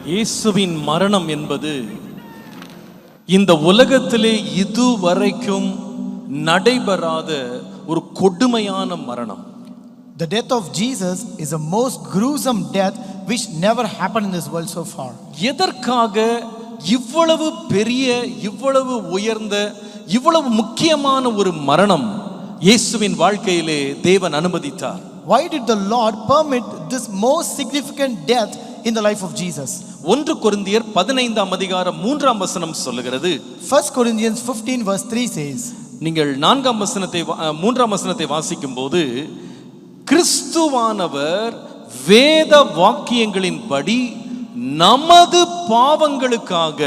இயேசுவின் மரணம் என்பது இந்த உலகத்திலே இதுவரைக்கும் நடைபெறாத ஒரு கொடுமையான மரணம். The death of Jesus is the most gruesome death which never happened in this world so far. எதற்காக இவ்வளவு பெரிய, இவ்வளவு உயர்ந்த, இவ்வளவு முக்கியமான ஒரு மரணம் இயேசுவின் வாழ்க்கையிலே தேவன் அனுமதித்தார்? Why did the Lord permit this most significant death in the life of Jesus? 1 கொரிந்தியர் 15ஆம் அதிகாரம் 3ஆம் வசனம் சொல்லுகிறது. 1 Corinthians 15 verse 3 says, நீங்கள் 4ஆம் வசனத்தை 3ஆம் வசனத்தை வாசிக்கும் போது, கிறிஸ்துவானவர் வேத வாக்கியங்களின்படி நமது பாவங்களுக்காக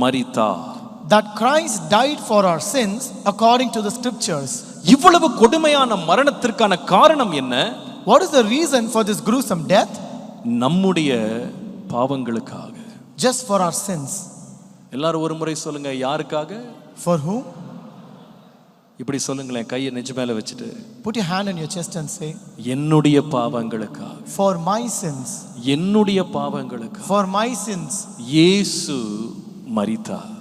மரித்தார். that Christ died for our sins according to the scriptures. இவ்வளவு கொடுமையான மரணத்திற்கான காரணம் என்ன? What is the reason for this gruesome death? நம்முடைய பாவங்களுக்காக. Just for our sins. எல்லாரும் ஒரு முறை சொல்லுங்க, யாருக்காக? For whom? இப்படி சொல்லுங்களேன், கையை நெஞ்சு மேல வச்சுட்டு. Put your hand on your chest and say, என்னுடைய பாவங்களுக்காக. for my sins. என்னுடைய பாவங்களுக்காக. For my sins. இயேசு மரித்தார்.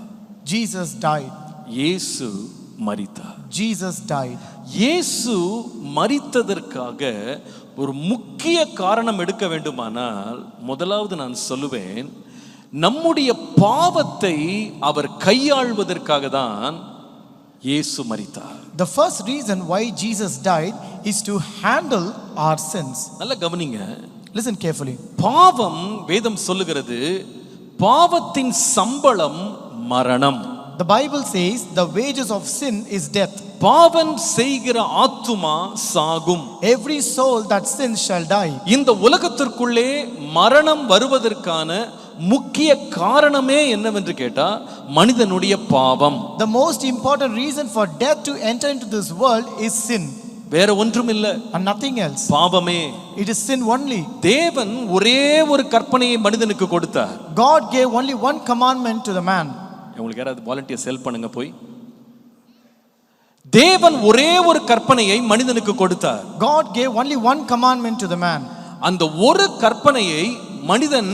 Jesus died. இயேசு மரித்தார். Jesus died. இயேசு மரித்ததற்காக ஒரு முக்கிய காரணம் எடுக்க வேண்டுமானால், முதலாவது நான் சொல்லுவேன், நம்முடைய பாவத்தை அவர் கையாள்வதற்காக தான் இயேசு மரித்தார். The first reason why Jesus died is to handle our sins. நல்ல கவனிங்க. Listen carefully. பாவம், வேதம் சொல்லுகிறது, பாவத்தின் சம்பளம் மரணம். The Bible says the wages of sin is death. பாவம் செய்கிற ஆத்துமா சாகும். Every soul that sins shall die. இந்த உலகத்திற்குள்ளே மரணம் வருவதற்கான முக்கிய காரணமே என்னவென்று கேட்டா, மனிதனுடைய பாவம். The most important reason for death to enter into this world is sin. வேற ஒன்றும் இல்ல, and nothing else. பாவமே. It is sin only. தேவன் ஒரே ஒரு கற்பனையை மனிதனுக்கு கொடுத்தார். God gave only one commandment to the man. உங்களுக்கு யாராவது வாலண்டியர்ஸ் ஹெல்ப் பண்ணுங்க போய். தேவன் ஒரே ஒரு கற்பனையை மனிதனுக்கு கொடுத்தார். God gave only one commandment to the man. அந்த ஒரு கற்பனையை மனிதன்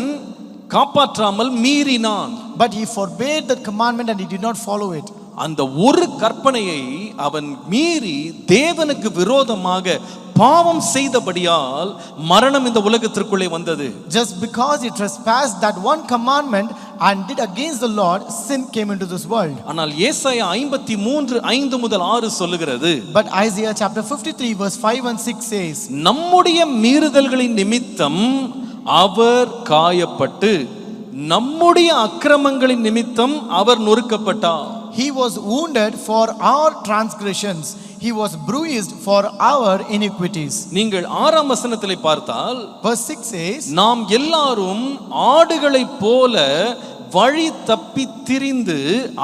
காப்பாற்றாமல் மீறினான். But he forbade that commandment and he did not follow it. அந்த ஒரு கற்பனையை அவன் மீறி தேவனுக்கு விரோதமாக பாவம் செய்தபடியால் மரணம் இந்த உலகத்திற்குள்ளே வந்தது. Just because he trespassed that one commandment and did against the Lord, sin came into this world. ஆனால் ஏசாயா 53:5 முதல் 6 சொல்லுகிறது. But Isaiah chapter 53 verse 5 and 6 says, நம்முடைய மீறுதல்களின் நிமித்தம் அவர் காயப்பட்டு, நம்முடைய அக்கிரமங்களின் நிமித்தம் அவர் நொறுக்கப்பட்டார். He was wounded for our transgressions, he was bruised for our iniquities. நீங்கள் 6ஆம் வசனத்திலே பார்த்தால், verse 6 says, நாம் எல்லாரும் ஆடுகளைப் போல வழி தப்பி திரிந்து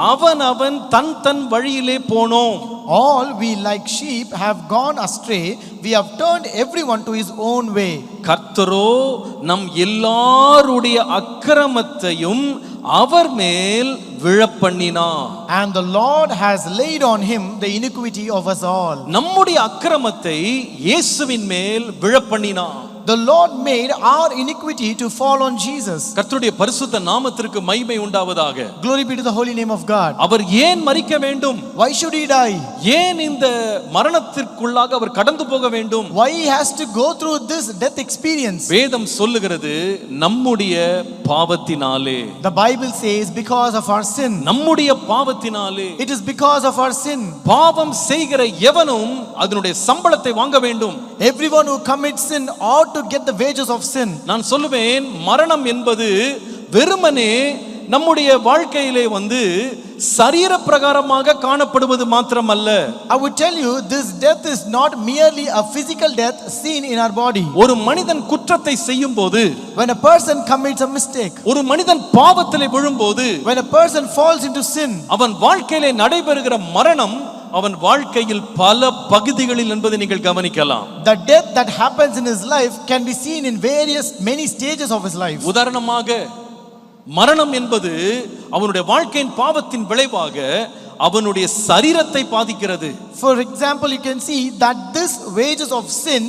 அவன் தன் தன் வழியிலே போனோம். all we like sheep have gone astray, we have turned everyone to his own way. கர்த்தரோ நம் எல்லாருடைய அக்கிரமத்தையும் அவர் மேல் விழப்பண்ணினார். and the Lord has laid on him the iniquity of us all. நம்முடைய அக்கிரமத்தை இயேசுவின் மேல் விழப்பண்ணினார். The Lord made our iniquity to fall on Jesus. கர்த்தருடைய பரிசுத்த நாமத்திற்கு மகிமை உண்டாவதாக. Glory be to the holy name of God. அவர் ஏன் மரிக்க வேண்டும்? Why should he die? ஏன் இந்த மரணத்திற்குள்ளாக அவர் கடந்து போக வேண்டும்? Why he has to go through this death experience? வேதம் சொல்லுகிறது, நம்முடைய பாவத்தினாலே. The Bible says because of our sin. நம்முடைய பாவத்தினாலே. It is because of our sin. பாவம் செய்கிற எவனும் அதனுடைய சம்பளத்தை வாங்க வேண்டும். Everyone who commits sin ought to get the wages of sin. நான் சொல்லுவேன், மரணம் என்பது வெறுமனே நம்முடைய வாழ்க்கையிலே சரீர பிரகாரமாக காணப்படுவது மாத்திரமல்ல. I would tell you, this death is not merely a physical death seen in our body. ஒரு மனிதன் குற்றத்தை செய்யும் போது, when a person commits a mistake, ஒரு மனிதன் பாவத்திலே விழும்போது, when a person falls into sin, அவன் வாழ்க்கையிலே நடைபெறுகிற மரணம் அவன் வாழ்க்கையில் பல பகுதிகளில் என்பதை நீங்கள் கவனிக்கலாம். the death that happens in his life can be seen in many stages of his life. உதாரணமாக, மரணம் என்பது அவனுடைய வாழ்க்கையின் பாவத்தின் விளைவாக அவனுடைய சரீரத்தை பாதிக்கிறது. For example, you can see that this wages of sin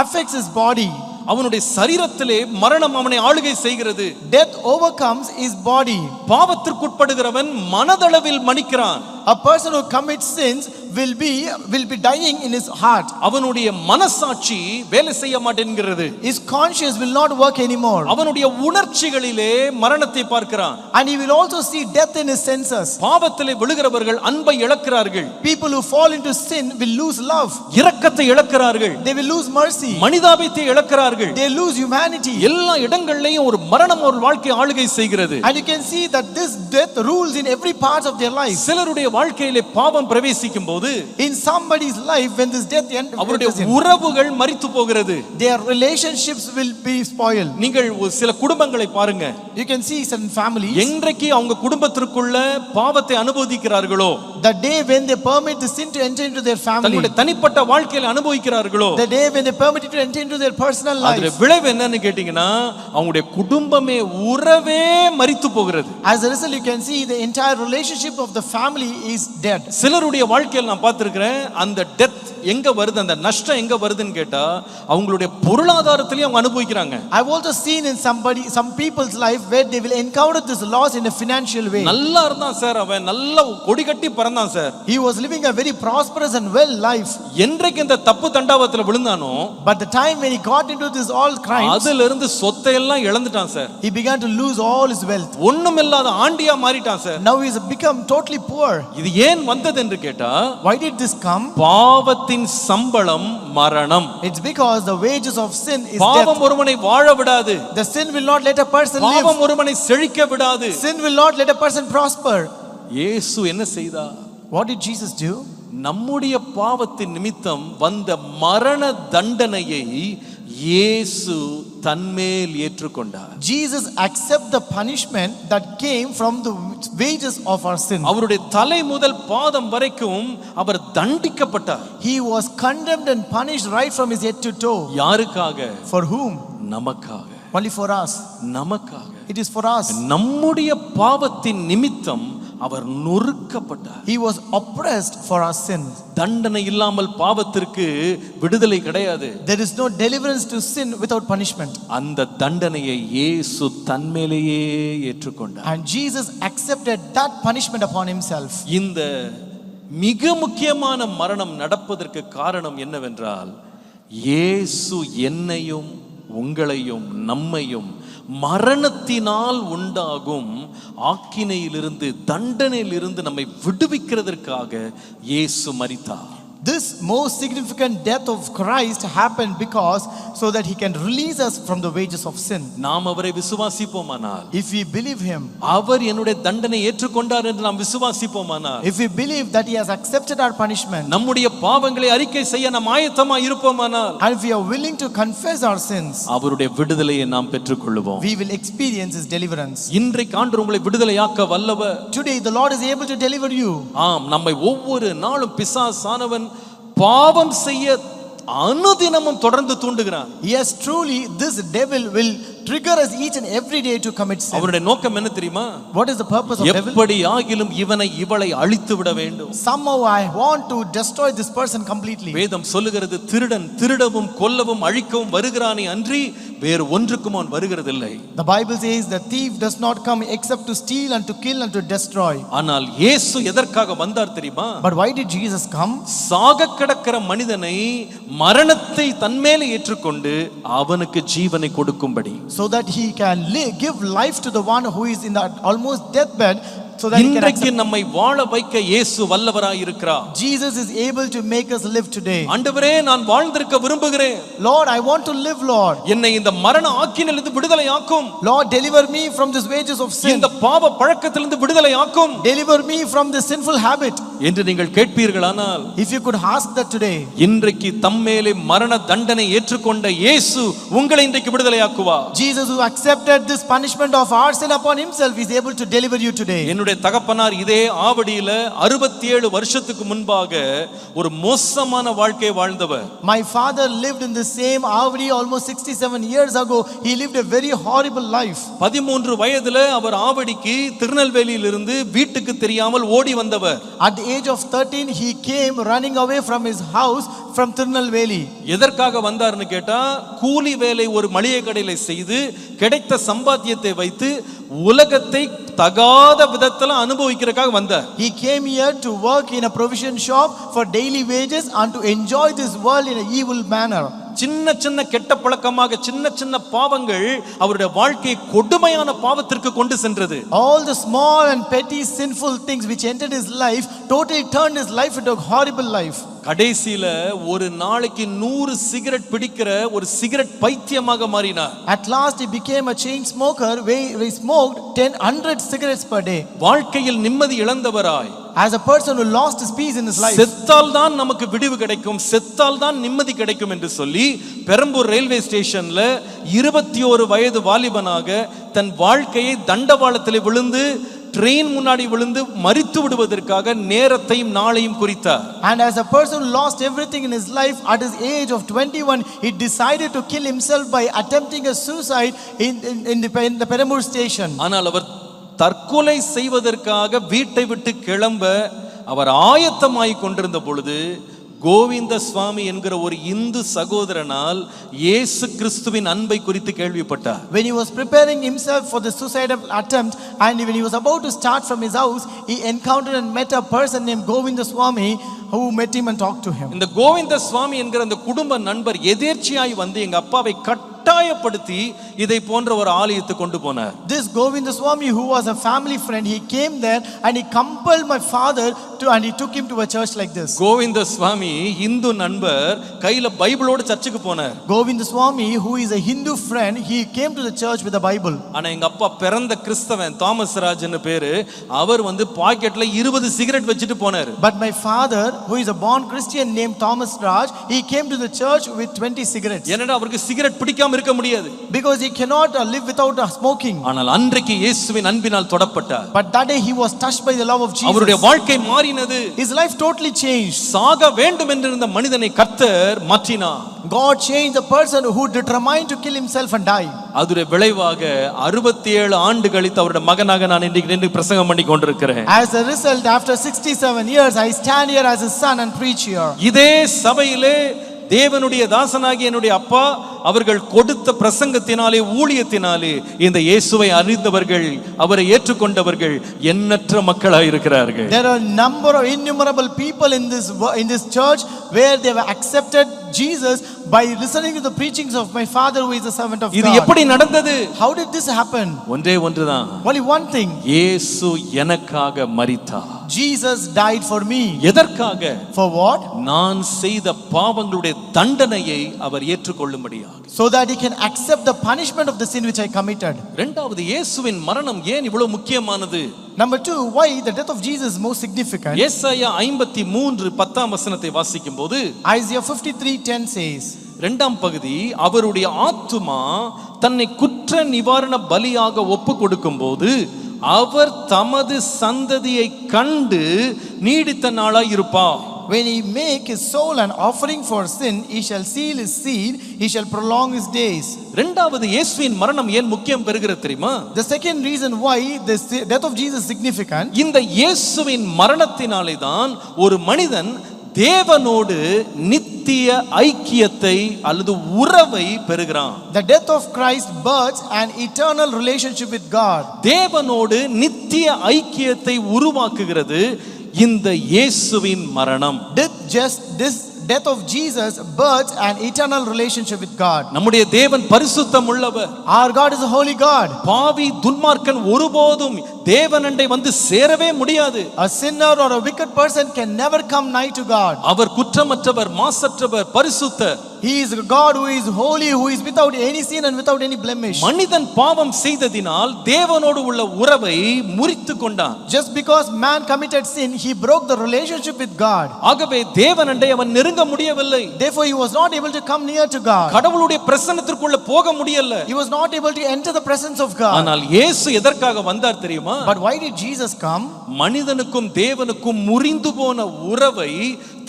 affects his body. அவனுடைய சரீரத்திலே மரணம் அவனை ஆளுகை செய்கிறது. Death overcomes his body. பாவத்திற்குட்படுகிறவன் மனதளவில் மனிக்கிறான். A person who commits sins will be dying in his heart. அவனுடைய மனசாட்சி வேலை செய்ய மாட்டேங்கிறது. His conscience will not work anymore. அவனுடைய உணர்ச்சிகளிலே மரணத்தை பார்க்கிறான். And he will also see death in his senses. பாவத்திலே விழுகிறவர்கள் அன்பை இழக்கிறார்கள். People who fall into sin will lose love. இரக்கத்தை இழக்கிறார்கள். They will lose mercy. மனிதாபியத்தை இழக்கிறார்கள். They lose humanity. எல்லா இடங்களிலேயும் ஒரு மரணம் ஒரு வாழ்க்கை ஆளுகை செய்கிறது. And you can see that this death rules in every part of their life. சிலருடைய வாழ்க்கையிலே பாவம் பிரவேசிக்கும் போது in somebody's life when this death அவருடைய உறவுகள் மரித்து போகிறது. their relationships will be spoiled. நீங்கள் சில குடும்பங்களை பாருங்க. You can see certain families என்றைக்கு அவங்க குடும்பத்திற்குள்ள பாவத்தை அனுபவிக்கிறார்களோ, the day when they permit the sin to enter into their family, தங்களுடைய தனிப்பட்ட வாழ்க்கையில அனுபவிக்கிறார்களோ, the day when they permit it to enter into their personal life, அதோட விளைவு என்னன்னு கேட்டீங்கன்னா அவங்களுடைய குடும்பமே உறவே மரித்து போகிறது. as a result you can see the entire relationship of the family is dead. சிலருடைய வாழ்க்கையில் நான் பார்த்திருக்கிறேன், அந்த டெத் எங்க வருது, அந்த நஷ்டம் எங்க வருதுன்னு கேட்டா அவங்களுடைய பொருளாதாரத்திலேயே அவங்க அனுபவிக்கிறாங்க. I've also seen in some people's life where they will encounter this loss in a financial way. நல்லா இருந்தான் சார், அவன் நல்ல கொடி கட்டி பறந்தான் sir. He was living a very prosperous and well life. என்றைக்கு இந்த தப்பு தண்டாவத்துல விழுந்தானோ, but the time when he got into this all crimes, அதில இருந்து சொத்தை எல்லாம் இழந்துட்டான் sir. he began to lose all his wealth. ஒண்ணுமில்லாத ஆண்டியா மாறிட்டான் sir. now he has become totally poor. இது ஏன் வந்தது என்று கேட்டா, why did this come? பாவத்தின் சம்பளம் மரணம். It's because the wages of sin is death. பாவம் ஒருவனை வாழ விடாது. the sin will not let a person live. பாவம் ஒருவனை செழிக்க விடாது. sin will not let a person prosper. இயேசு என்ன செய்தார்? what did Jesus do? நம்முடைய பாவத்தின் நிமித்தம் வந்த மரண தண்டனையை இயேசு தன்மேல் ஏற்றுக்கொண்டார். Jesus accept the punishment that came from the wages of our sin. அவருடைய தலை முதல் பாதம் வரைக்கும் அவர் தண்டிக்கப்பட்டார். he was condemned and punished right from his head to toe. யாருக்காக? for whom? நமக்காக. only for us. நமக்காக. it is for us. நம்முடைய பாவத்தின் நிமித்தம் அவர் நொறுக்கப்பட்டார். he was oppressed for our sin. தண்டனை இல்லாமல் பாவத்திற்கு விடுதலை கிடையாது. there is no deliverance to sin without punishment. அந்த தண்டனையை இயேசு தன்மேலேயே ஏற்றுக்கொண்டார். and Jesus accepted that punishment upon himself. இந்த மிக முக்கியமான மரணம் நடப்பதற்கு காரணம் என்னவென்றால், இயேசு என்னையும் உங்களையும் நம்மையும் மரணத்தினால் உண்டாகும் ஆக்கினையிலிருந்து தண்டனையிலிருந்து நம்மை விடுவிக்கிறதற்காக இயேசு மரித்தார். This most significant death of Christ happened because so that he can release us from the wages of sin. நாம் அவரை விசுவாசிப்போமானால், if we believe him, அவர் என்னுடைய தண்டனை ஏற்றுக்கொண்டார் என்று நாம் விசுவாசிப்போமானால், if we believe that he has accepted our punishment, நம்முடைய பாவங்களை அறிக்கை செய்ய நாம் ஆயத்தமாய் இருப்போமானால், and if we are willing to confess our sins, அவருடைய விடுதலையை நாம் பெற்றுக்கொள்வோம். we will experience his deliverance. இன்றைக்கு ஆண்டவர் உங்களை விடுதலையாக்க வல்லவர். today the Lord is able to deliver you. ஆம், நம்மை ஒவ்வொரு நாளும் பிசாசானவன் பாவம் செய்ய அனுதினமும் தொடர்ந்து தூண்டுகிறான். yes, truly this devil will trigger us each and every day to commit sin. அவருடைய நோக்கம் என்ன தெரியுமா? what is the purpose of devil? எப்படி ஆகிலும் இவளை அழித்து விட வேண்டும். somehow I want to destroy this person completely. வேதம் சொல்லுகிறது, திருடன் திருடவும் கொல்லவும் அழிக்கவும் வருகிறானே அன்றி வேறு ஒன்றுக்கும் அவன் வருகிறதில்லை. the Bible says the thief does not come except to steal and to kill and to destroy. ஆனால் இயேசு எதற்காக வந்தார் தெரியுமா? but why did Jesus come? சாக கிடக்கிற மனிதனை மரணத்தை தன்மேலே ஏற்றுக்கொண்டு அவனுக்கு ஜீவனை கொடுக்கும்படி, so that he can give life to the one who is in that almost deathbed, so that he can இன்றைக்கு நம்மை வாழ வைக்க இயேசு வல்லவராய் இருக்கிறார். Jesus is able to make us live today. ஆண்டவரே, நான் வாழ்ந்திருக்க விரும்புகிறேன். Lord, I want to live, Lord. என்னை இந்த மரண ஆக்கினிலிருந்து விடுதலையாக்கும். Lord, deliver me from this wages of sin. இந்த பாவ பழக்கத்திலிருந்து விடுதலையாக்கும். deliver me from this sinful habit. என்று நீங்கள் கேட்பீர்களானால், if you could ask that today, இன்றைக்கு தம்மேலே மரண தண்டனை ஏற்றுக்கொண்ட இயேசு உங்களை இன்றைக்கு விடுதலையாக்குவார். Jesus who accepted this punishment of our sin upon himself is able to deliver you today. என்னுடைய தகப்பனார் இதே ஆவடியில 67 வருஷத்துக்கு முன்பாக ஒரு மோசமான வாழ்க்கையை வாழ்ந்தவர். my father lived in the same Avadi almost 67 years ago. he lived a very horrible life. 13 வயதுல அவர் ஆவடிக்கு திருநெல்வேலியிலிருந்து வீட்டுக்கு தெரியாமல் ஓடி வந்தவர். at the age of 13 he came running away from his house from Tirunelveli. எதற்காக வந்தார்னு கேட்டா கூலி வேலை ஒரு மளிகை கடையில செய்து கிடைத்த சம்பாத்தியத்தை வைத்து உலகத்தை தகாத விதத்துல அனுபவிக்கிறதுக்காக வந்தார். He came here to work in a provision shop for daily wages and to enjoy this world in an evil manner. சின்ன சின்ன கெட்ட பழக்கமாக சின்ன சின்ன பாவங்கள் அவருடைய வாழ்க்கையை கொடுமையான பாவத்திற்கு கொண்டு சென்றது. All the small and petty sinful things which entered his life totally turned his life into a horrible life. கடைசியில ஒரு நாளைக்கு 100 சிகரெட் பிடிக்கிற ஒரு சிகரெட் பைத்தியமாக மாறினார். At last he became a chain smoker where he smoked 100 cigarettes per day. வாழ்க்கையில் நிம்மதி இழந்தவராய், As a person who lost his peace in his life. செத்தால் தான் நமக்கு விடிவு கிடைக்கும், செத்தால் தான் நிம்மதி கிடைக்கும் என்று சொல்லி பெரம்பூர் ரயில்வே ஸ்டேஷன்ல 21 வயது வாலிபனாக தன் வாழ்க்கையை தண்டவாளத்தில் விழுந்து ட்ரெயின் முன்னாடி விழுந்து மரித்து விடுவதற்காக நேரத்தையும் நாளையும் குறித்தார். And as a person who lost everything in his life at his age of 21, he decided to kill himself by attempting a suicide in the Perambur station. ஆனால் அவர் தற்கொலை செய்வதற்காக வீட்டை விட்டு கிளம்ப அவர் ஆயத்தமாய் கொண்டிருந்த பொழுது கோவிந்த சுவாமி என்கிற ஒரு இந்து சகோதரனால் இயேசு கிறிஸ்துவின் அன்பை குறித்து கேள்விப்பட்டார். When he was preparing himself for the suicidal attempt and when he was about to start from his house, he encountered and met a person named Govinda Swami who met him and talked to him. இந்த கோவிந்த சுவாமி என்கிற அந்த குடும்ப நண்பர் எதேர்ச்சியாய் வந்து எங்க அப்பாவை கட்டாயப்படுத்தி இதை போன்ற ஒரு ஆலயத்துக்கு கொண்டு போனார். This Govinda Swami, who was a family friend, he came there and he compelled my father to, and he took him to a church like this. Govind சுவாமி இந்து நண்பர் கையில பைபிளோட சர்ச்சுக்கு போனார். Govinda Swami, who is a Hindu friend, he came to the church with a Bible. ஆனா எங்க அப்பா பிறந்த கிறிஸ்தவன் Thomas ராஜ்னு பேரு, அவர் வந்து பாக்கெட்ல 20 சிகரெட் வச்சிட்டு போனார். But my father, who is a born Christian named Thomas Raj, he came to the church with 20 cigarettes. ஏன்னா அவருக்கு சிகரெட் பிடிக்காம இருக்க முடியாது. Because he cannot live without smoking. ஆனால் அன்றைக்கு இயேசுவின் அன்பினால் தொடப்பட்டார். But that day he was touched by the love of Jesus. அவருடைய வாழ்க்கை மாறினது. His life totally changed. சாக வேண்டும் என்றிருந்த மனிதனை கர்த்தர் மாற்றினார். God changed the person who determined to kill himself and die. அதுடைய விளைவாக 67 ஆண்டு கழித்து அவருடைய மகனாக நான் இன்றைக்கு நின்று பிரசங்கம் பண்ணி கொண்டிருக்கிறேன். As a result, after 67 years, I stand here as his son and preach here. இதே சபையிலே தேவனுடைய தாசனாகிய என்னுடைய அப்பா அவர்கள் கொடுத்த பிரசங்கத்தினாலே ஊழியத்தினாலே இந்த இயேசுவை அறிந்தவர்கள் அவரை ஏற்றுக்கொண்டவர்கள் எண்ணற்ற மக்களாக இருக்கிறார்கள். There are a number of innumerable people in this church where they have accepted Jesus by listening to the preachings of my father who is a servant of God. இது எப்படி நடந்தது? How did this happen? ஒன்றே ஒன்றுதான். Only one thing. இயேசு எனக்காக மரித்தார். Jesus died for me. எதற்காக? For what? நான் செய்த பாவங்களுடைய தண்டனையை அவர் ஏற்றுக்கொள்ளும்படியாக. So that he can accept the punishment of the sin which I committed. இரண்டாவது இயேசுவின் மரணம் ஏன் இவ்வளவு முக்கியமானது? Number 2, why the death of Jesus is most significant? ஏசாயா 53 10ஆம் வசனத்தை வாசிக்கும்போது Isaiah 53:10 says, இரண்டாம் பகுதி, அவருடைய ஆத்துமா தன்னை குற்ற நிவாரண பலியாக ஒப்பு கொடுக்கும்போது அவர் தமது சந்ததியை கண்டு நீடித்த நாளாய் இருப்பார். when he make his soul an offering for sin, he shall seal his seed, he shall prolong his days. இரண்டாவது இயேசுவின் மரணம் ஏன் முக்கியம் பெறுகிறது தெரியுமா? The second reason why the death of Jesus is significant, இந்த இயேசுவின் மரணத்தினாலே தான் ஒரு மனிதன் தேவனோடு நித்திய ஐக்கியத்தை அல்லது உறவை பெறுகிறான். the death of Christ births an eternal relationship with God. தேவனோடு நித்திய ஐக்கியத்தை உருவாக்குகிறது இந்த இயேசுவின் மரணம். This death of Jesus births an eternal relationship with God. நம்முடைய தேவன் பரிசுத்தம் உள்ளவர். Our God is a holy God. பாவி துன்மார்க்கன் ஒருபோதும் தேவனண்டை வந்து சேரவே முடியாது. A sinner or a wicked person can never come nigh to God. அவர் குற்றமற்றவர், மாசற்றவர், பரிசுத்தர். He is a God who is holy, who is without any sin and without any blemish. மனிதன் பாவம் செய்ததினால் தேவனோடு உள்ள உறவை முறித்து கொண்டான். Just because man committed sin, he broke the relationship with God. ஆகவே தேவனண்டை அவன் நெருங்க முடியவில்லை. Therefore he was not able to come near to God. கடவுளுடைய பிரசன்னத்திற்குள்ள போக முடியல. He was not able to enter the presence of God. ஆனால் இயேசு எதற்காக வந்தார் தெரியுமா? But why did Jesus come? மனிதனுக்கும் தேவனுக்கும் முறிந்து போன உறவை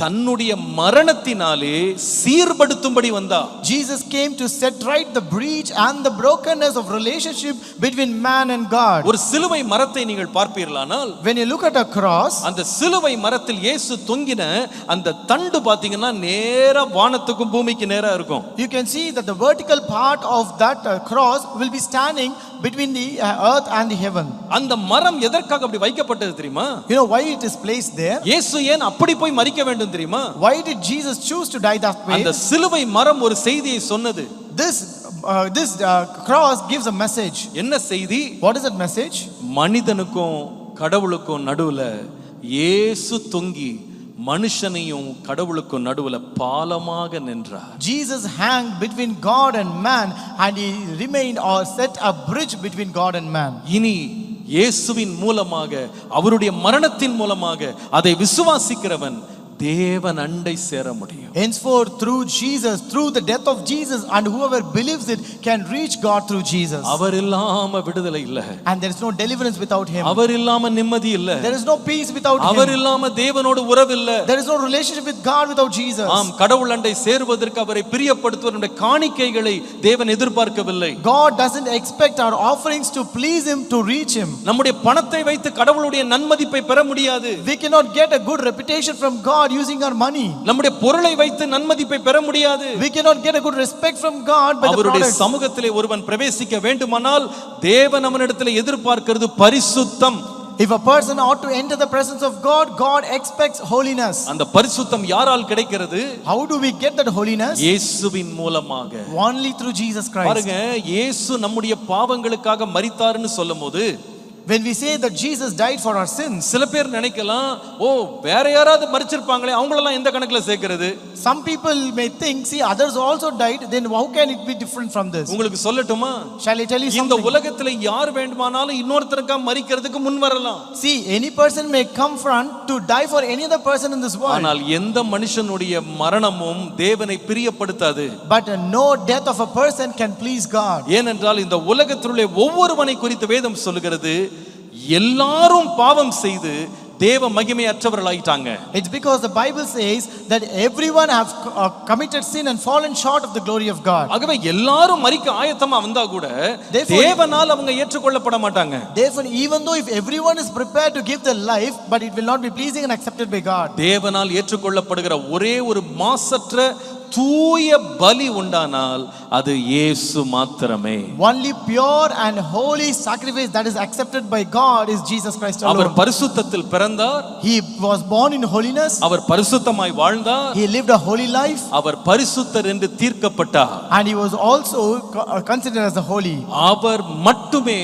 தன்னுடைய மரணத்தினாலே சீர்படுத்தும்படி வந்தார். Jesus came to set right the breach and the brokenness of relationship between man and God. ஒரு சிலுவை மரத்தை நீங்கள் பார்ப்பீர்களானால், When you look at a cross, அந்த சிலுவை மரத்தில் இயேசு தொங்கின அந்த தண்டு பாத்தீங்கன்னா நேரா வானத்துக்கும் பூமிக்கு நேரா இருக்கும். you can see that the vertical part of that cross will be standing between the earth and the heaven. அந்த மரம் எதற்காக அப்படி வைக்கப்பட்டது தெரியுமா? You know why it is placed there? இயேசு ஏன் அப்படி போய் மரிக்க வேண்டும் தெரியுமா? Why did Jesus choose to die that way? அந்த சிலுவை மரம் ஒரு செய்தியை சொன்னது. This cross gives a message. என்ன செய்தி? What is that message? மனிதனுக்கும் கடவுளுக்கும் நடுவுல இயேசு தொங்கி மனுஷனையும் கடவுளுக்கும் நடுவுல பாலமாக நின்றார். Jesus hung between God and man and he remained or set a bridge between God and man. இனி இயேசுவின் மூலமாக, அவருடைய மரணத்தின் மூலமாக அதை விசுவாசிக்கிறவன் தேவன் அண்டை சேர முடியும். Henceforth, through Jesus, through the death of Jesus, and whoever believes it can reach God through Jesus. அவர் இல்லாம விடுதலை இல்ல. And there is no deliverance without him. அவர் இல்லாம நிம்மதி இல்ல. There is no peace without him. அவர் இல்லாம தேவனோடு உறவு இல்ல. There is no relationship with God without Jesus. ஆம், கடவுள் அண்டை சேருவதற்கு அவரை பிரியப்படுத்துவதற்கு காணிக்கைகளை தேவன் எதிர்பார்க்கவில்லை. God doesn't expect our offerings to please him to reach him. நம்முடைய பணத்தை வைத்து கடவுளுடைய நன்மதிப்பை பெற முடியாது. We cannot get a good reputation from God using our money. நம்முடைய பொருளை வைத்து நன்மதிப்பை பெற முடியாது. We cannot get a good respect from God by the அவருடைய products. சமூகத்திலே ஒருவன் பிரவேசிக்க வேண்டுமானால் தேவன் அவனிடத்திலே எதிர்பார்க்கிறது பரிசுத்தம். If a person ought to enter the presence of God, God expects holiness. அந்த பரிசுத்தம் யாரால் கிடைக்கிறது? How do we get that holiness? இயேசுவின் மூலமாக. Only through Jesus Christ. பாருங்க, இயேசு நம்முடைய பாவங்களுக்காக மரித்தார்னு சொல்லும்போது, when we say that Jesus died for our sins, சில பேர் நினைக்கலாம், ஓ வேற யாராவது மரிச்சிருப்பாங்களே, அவங்களெல்லாம் எந்த கணக்குல சேர்க்கிறது? some people may think, see others also died, then how can it be different from this? உங்களுக்கு சொல்லட்டுமா? Shall I tell you இந்த something? உலகத்துல யார் வேண்டுமானாலும் இன்னொருத்தருக்கா மரிக்கிறதுக்கு முன் வரலாம். See, any person may come front to die for any other person in this world. ஆனால் எந்த மனுஷனுடைய மரணமும் தேவனை பிரியப்படுத்தாது. But no death of a person can please God. ஏனென்றால் இந்த உலகத்திலே ஒவ்வொருவனை குறித்து வேதம் சொல்லுகிறது, எல்லாரும் பாவம் செய்து தேவ மகிமையற்றவர்களாயிட்டாங்க. It's because the Bible says that everyone have committed sin and fallen short of the glory of God. ஆகவே எல்லாரும் மரிக்க ஆயத்தமா வந்தா கூட தேவனால் அவங்க ஏற்றுக்கொள்ளப்பட மாட்டாங்க. Therefore, even though if everyone is prepared to give their life, but it will not be pleasing and accepted by God. தேவனால் ஏற்றுக்கொள்ளப்படுகிற ஒரே ஒரு மாசற்ற தூய பலி உண்டானால் அது இயேசு மாத்திரமே. Only pure and holy sacrifice that is accepted by God is Jesus Christ alone. அவர் பரிசுத்தத்தில் பிறந்தார். He was born in holiness. அவர் பரிசுத்தமாய் வாழ்ந்தார். He lived a holy life. அவர் பரிசுத்தர் என்று தீர்க்கப்பட்டார். And he was also considered as the holy. அவர் மட்டுமே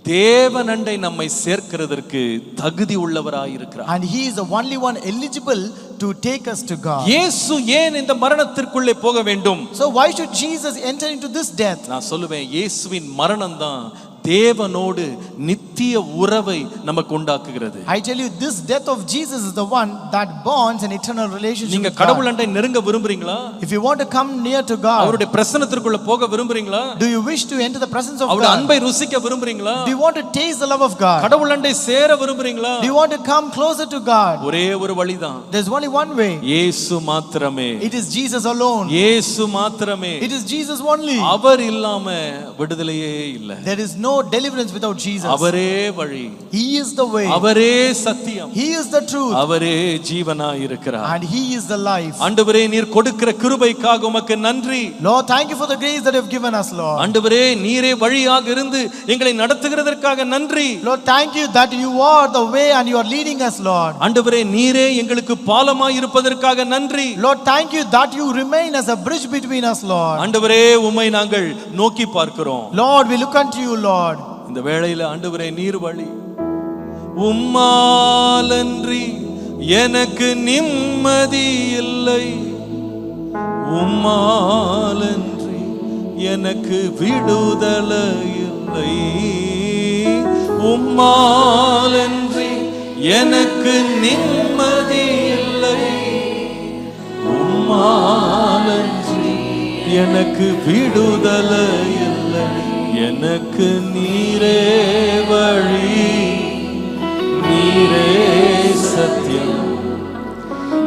தேவனண்டை நம்மை சேர்க்கிறதற்கு தகுதி உள்ளவராயிருக்கிறார். And he is the only one eligible to take us to God. இயேசு ஏன் இந்த மரணத்திற்குள்ளே போக வேண்டும்? So why should Jesus enter into this death? நான் சொல்லுவேன், இயேசுவின் மரணம் தான் தேவனோடு நித்திய உறவை நமக்கு உண்டாக்குகிறது. I tell you, this death of Jesus is the one that bonds an eternal relationship நீங்க with கடவுள் God. அண்டை நெருங்க விரும்புறீங்களா? If you want to come near to God, அவருடைய பிரசன்னத்திற்குள்ள போக விரும்புறீங்களா? do you wish to enter the presence of அவருடைய God? அன்பை ருசிக்க விரும்புறீங்களா? Do you want to taste the love of God? கடவுள் அண்டை சேர விரும்புறீங்களா? Do you want to come closer to God? ஒரே ஒரு வழிதான். There's only one way. இயேசு மாத்திரமே. It is Jesus alone. இயேசு மாத்திரமே. It is Jesus only. அவர் இல்லாம விடுதலையே இல்ல. There is no deliverance without Jesus. அவரே வழி. He is the way. அவரே சத்தியம். He is the truth. அவரே ஜீவனாய் இருக்கிறார். And he is the life. ஆண்டவரே, நீர் கொடுக்கிற கிருபைக்காக உமக்கு நன்றி. Lord, thank you for the grace that you have given us, Lord. ஆண்டவரே, நீரே வழியாக இருந்து எங்களை நடத்துகிறதற்காக நன்றி. Lord, thank you that you are the way and you are leading us, Lord. ஆண்டவரே, நீரே எங்களுக்கு பாலமாய் இருப்பதற்காக நன்றி. Lord, thank you that you remain as a bridge between us, Lord. ஆண்டவரே, உம்மை நாங்கள் நோக்கி பார்க்கிறோம். Lord, we look unto you, Lord. இந்த வேளையில ஆண்டவரே, நீர் வழி. உம்மாலன்றி எனக்கு நிம்மதி இல்லை, உம்மாலன்றி எனக்கு விடுதலை இல்லை, உம்மாலன்றி எனக்கு நிம்மதி இல்லை, உம்மாலன்றி எனக்கு விடுதலை இல்லை, எனக்கு நீரே வழி, நீரே சத்தியம்,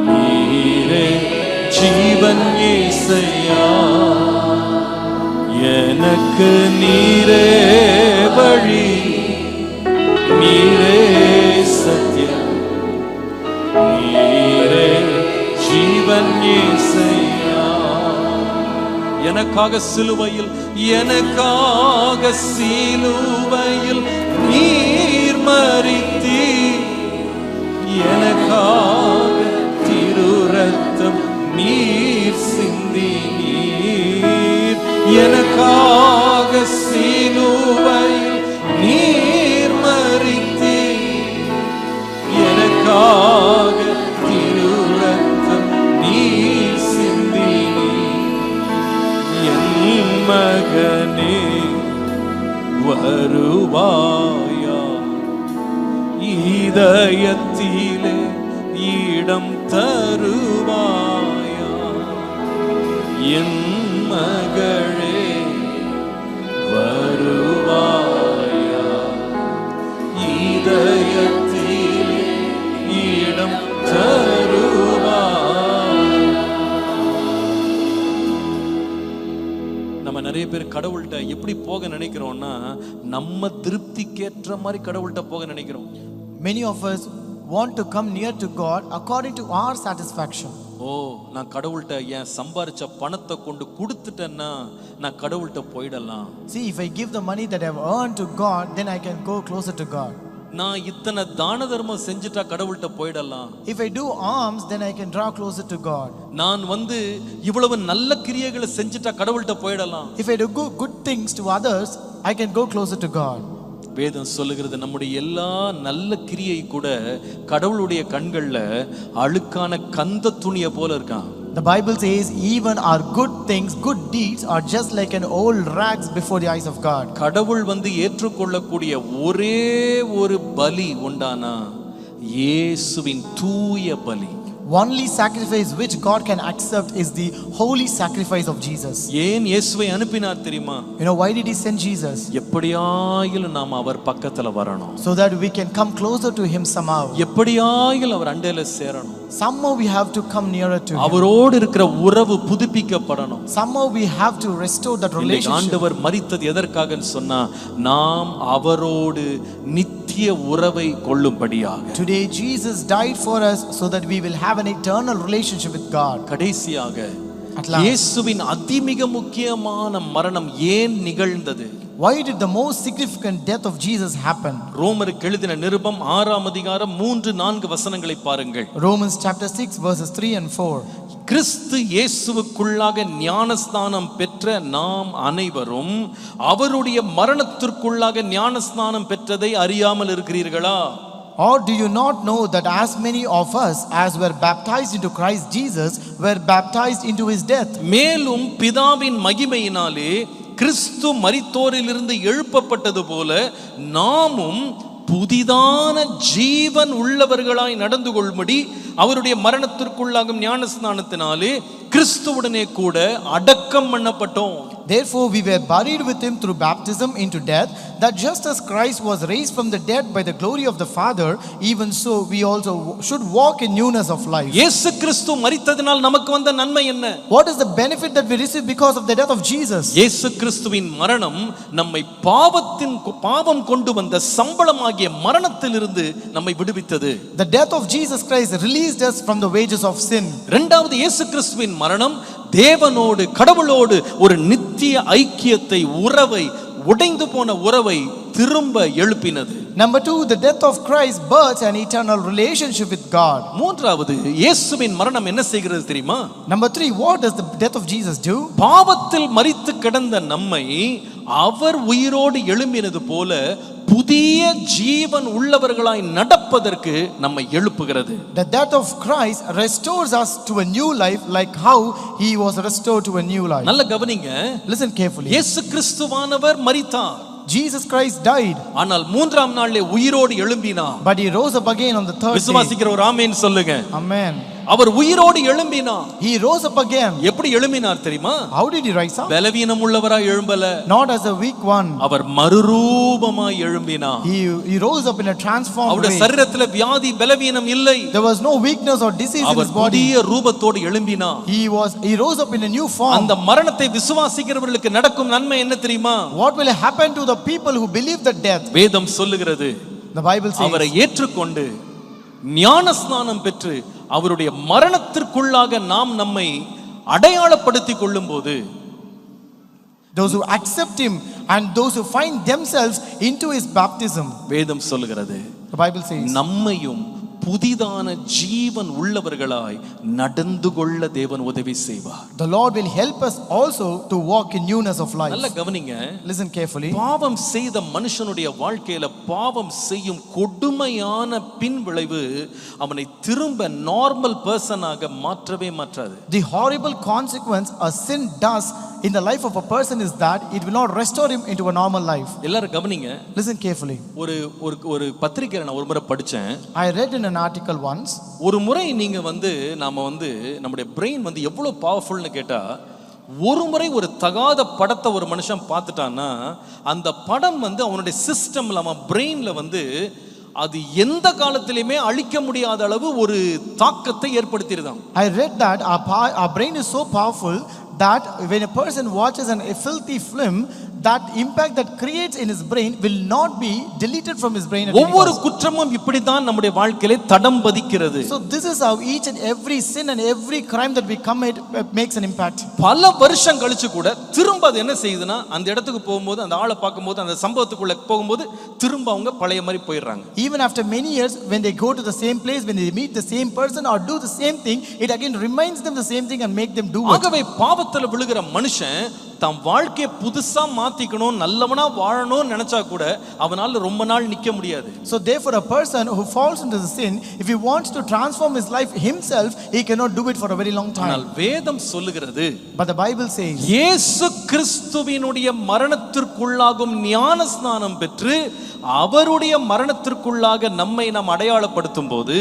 நீரே ஜீவன் இயேசையா, எனக்கு நீரே வழி, நீரே சத்தியம், நீரே ஜீவன் இயேசையா. எனக்காக சிலுவையில், எனக்காக சிலுவையில் நீர் மரித்தீர், எனக்காக திரு ரத்தம் நீர் சிந்தினீர், எனக்காக சிலுவையில் நீர் மரித்தீர், எனக்காக திரு ரத்தம் நீர் சிந்தினீர். என் மகனே வருவாயா, இதயத்திலே இடம் தருவாயா, என் மகளே வருவாயா, இதயத்திலே இடம் தருவாயா. நம்ம நிறைய பேர் கடவுள்கிட்ட எப்படி போக நினைக்கிறோம்னா, நம்ம திருப்திக்கேற்ற மாதிரி கடவுள்கிட்ட போக நினைக்கிறோம். Many of us want to come near to God according to our satisfaction. ஓ, நான் கடவுள்கிட்ட என் சம்பாரிச்ச பணத்தை கொண்டு கொடுத்துட்டேன்னா நான் கடவுள்கிட்ட போயிடலாம். See, if I give the money that I have earned to God, then I can go closer to God. நான் இத்தனை தான தர்மம் செஞ்சுட்டா கடவுள்கிட்ட போயிடலாம். If I do alms, then I can draw closer to God. நான் இவ்வளவு நல்ல கிரியைகளை செஞ்சுட்டா கடவுள்கிட்ட போயிடலாம். If I do good things to others, I can go closer to God. வேதம் சொல்லுகிறது, நம்முடைய எல்லா நல்ல கிரியை கூட கடவுளுடைய கண்கள்ல அழுக்கான கந்த துணியை போல இருக்கான். The Bible says even our good things, good deeds are just like an old rags before the eyes of God. கடவுள் ஏற்றுக்கொள்ளக்கூடிய ஒரே ஒரு பலி உண்டானா இயேசுவின் தூய பலி. Only sacrifice which God can accept is the holy sacrifice of Jesus. ஏன் இயேசுவை அனுப்பினார் தெரியுமா? You know why did he send Jesus? எப்படியாயிலும் நாம் அவர் பக்கத்துல வரணும். So that we can come closer to him somehow. எப்படியாயிலும் அவர் அண்டையில சேரணும். Somehow we have to come nearer to him. அவரோடு இருக்கிற உறவு புதுப்பிக்கப்படணும். Somehow we have to restore that relationship. ஆண்டவர் மரித்தது எதற்காகன்னு சொன்னா, நாம் அவரோடு நித்திய உறவை கொள்ளும்படியாக. Today Jesus died for us so that we will have an eternal relationship with God. கடைசியாக இயேசுவின் அதிமிக முக்கியமான மரணம் ஏன் நிகழ்ந்தது? Why did the most significant death of Jesus happen? ரோமருக்கு எழுதின நிருபம் 6ஆம் அதிகாரம் 3-4 வசனங்களை பாருங்கள். Romans chapter 6 verses 3 and 4. கிறிஸ்து இயேசுவுக்குள்ளாக ஞானஸ்நானம் பெற்ற நாம் அனைவரும் அவருடைய மரணத்திற்குள்ளாக ஞானஸ்நானம் பெற்றதை அறியாமல் இருக்கிறீர்களா? Or do you not know that as many of us as were baptized into Christ Jesus were baptized into his death? மேலும் பிதாவின் மகிமையினாலே கிறிஸ்து மரித்தோரிலிருந்து எழுப்பப்பட்டது போல நாமும் புதிதான ஜீவன் உள்ளவர்களாய் நடந்து கொள்ளும்படி அவருடைய மரணத்திற்குள்ளாகும் ஞானஸ்நானத்தினாலே கிறிஸ்துவுடனே கூட அடக்கம் பண்ணப்பட்டோம். Therefore we were buried with him through baptism into death, that just as Christ was raised from the dead by the glory of the Father, even so we also should walk in newness of life. இயேசு கிறிஸ்து மரித்ததினால் நமக்கு வந்த நன்மை என்ன? What is the benefit that we receive because of the death of Jesus? இயேசு கிறிஸ்துவின் மரணம் நம்மை பாவம் கொண்டு வந்த சம்பளமாகிய மரணத்திலிருந்து நம்மை விடுவித்தது. The death of Jesus Christ released us from the wages of sin. இரண்டாவது, இயேசு கிறிஸ்துவின் மரணம் தேவனோடு கடவுளோடு ஒரு நித்திய ஐக்கியத்தை, உறவை, உடைந்து போன உறவை திரும்ப எழுப்பினது. Number 2, the death of Christ births an eternal relationship with God. மூன்றாவது, இயேசுவின் மரணம் என்ன செய்கிறது தெரியுமா? Number 3, what does the death of Jesus do? பாவத்தில் மரித்து கிடந்த நம்மை அவர் உயிரோடு எழும்பினது போல புதிய ஜீவன் உள்ளவர்களாய் நடப்பதற்கு நம்மை எழுப்புகிறது. The death of Christ restores us to a new life, like how he was restored to a new life. நல்ல கவனிங்க. Listen carefully. இயேசு கிறிஸ்துவானவர் மரித்தார். Jesus Christ died. ஆனால் மூன்றாம் நாளிலே உயிரோடு எழும்பினார். But he rose up again on the third day. விசுவாசிக்கிற ஒரு ஆமென் சொல்லுங்க. Amen. அவர் உயிரோடு எழும்பினார். He rose up again. எப்படி எழும்பினார் தெரியுமா? How did he rise up? பலவீனம் உள்ளவராய் எழும்பல, Not as a weak one. Our மறுரூபமாய் எழும்பினார். He rose up in a transformed அவருடைய way. சரீரத்தில் வியாதி பலவீனம் இல்லை. There was no weakness or disease in our his body. புதிய ரூபத்தோடு எழும்பினார். He rose up in a new form. அந்த மரணத்தை விசுவாசிக்கிறவர்களுக்கு நடக்கும் நன்மை என்ன தெரியுமா? What will happen to the people who believe the death? வேதம் சொல்லுகிறது, The Bible says, அவரை ஏற்றுக்கொண்டு ஞானஸ்நானம் பெற்று அவருடைய மரணத்திற்குள்ளாக நாம் நம்மை அடையாளப்படுத்திக் கொள்ளும்போது, those who accept him and those who find themselves into his baptism, வேதம் சொல்லுகிறது, the Bible says, நம்மையும் புதிதான ஜீவன் உள்ளவர்களாய் நடந்து கொள்ள தேவன் உதவி செய்வார். the Lord will help us also to walk in newness of life. நல்ல கவனிங்க. Listen carefully. பாவம் செய்த மனுஷனுடைய வாழ்க்கையில பாவம் செய்யும் கொடுமையான பின் விளைவு அவனை திரும்ப நார்மல் பர்சனாக மாற்றவே மாற்றாது. The horrible consequence a sin does in the life of a person is that it will not restore him into a normal life. எல்லாரும் கவனிங்க. Listen carefully. ஒரு பத்திரிக்கையில நான் ஒரு முறை படிச்சேன். I read in an article once. ஒரு முறை நீங்க நாம நம்முடைய பிரெயின் எவ்வளவு பவர்ஃபுல்னு கேட்டா, ஒரு முறை ஒரு தகாத படத்தை ஒரு மனுஷன் பார்த்துட்டான்னா அந்த படம் அவனுடைய சிஸ்டம்ல, அவன் பிரெயின்ல அது எந்த காலத்திலுமே அழிக்க முடியாத அளவு ஒரு தாக்கத்தை ஏற்படுத்திடுதான். I read that our brain is so powerful that when a person watches a filthy film, that impact that creates in his brain will not be deleted from his brain. ஒவ்வொரு குற்றமும் இப்படிதான் நம்முடைய வாழ்க்கையிலே தடம் பதிக்கிறது. So this is how each and every sin and every crime that we commit makes an impact. பல வருஷம் கழிச்சு கூட திரும்ப அது என்ன செய்யுதுன்னா, அந்த இடத்துக்கு போகும்போது, அந்த ஆளை பார்க்கும்போது, அந்த சம்பவத்துக்குள்ள போகும்போது திரும்ப அவங்க பழைய மாதிரி போயிடுறாங்க. Even after many years, when they go to the same place, when they meet the same person or do the same thing, it again reminds them the same thing and make them do it. ஆகவே பாவத்துல விழுகிற மனுஷன் தம் வாழ்க்கையை புதுசா மாத்திக்கணும், நல்லவனா வாழணும்னு நினைச்சா கூட அவனால ரொம்ப நாள் நிக்க முடியாது. So therefore a person who falls into the sin, if he wants to transform his life himself, he cannot do it for a very long time. ஆனால் வேதம் சொல்லுகிறது, But the Bible says, இயேசு கிறிஸ்துவினுடைய மரணத்திற்குள்ளாகும் ஞானஸ்நானம் பெற்று அவருடைய மரணத்திற்குள்ளாக நம்மை நாம் அடையாளப்படுத்தும் போது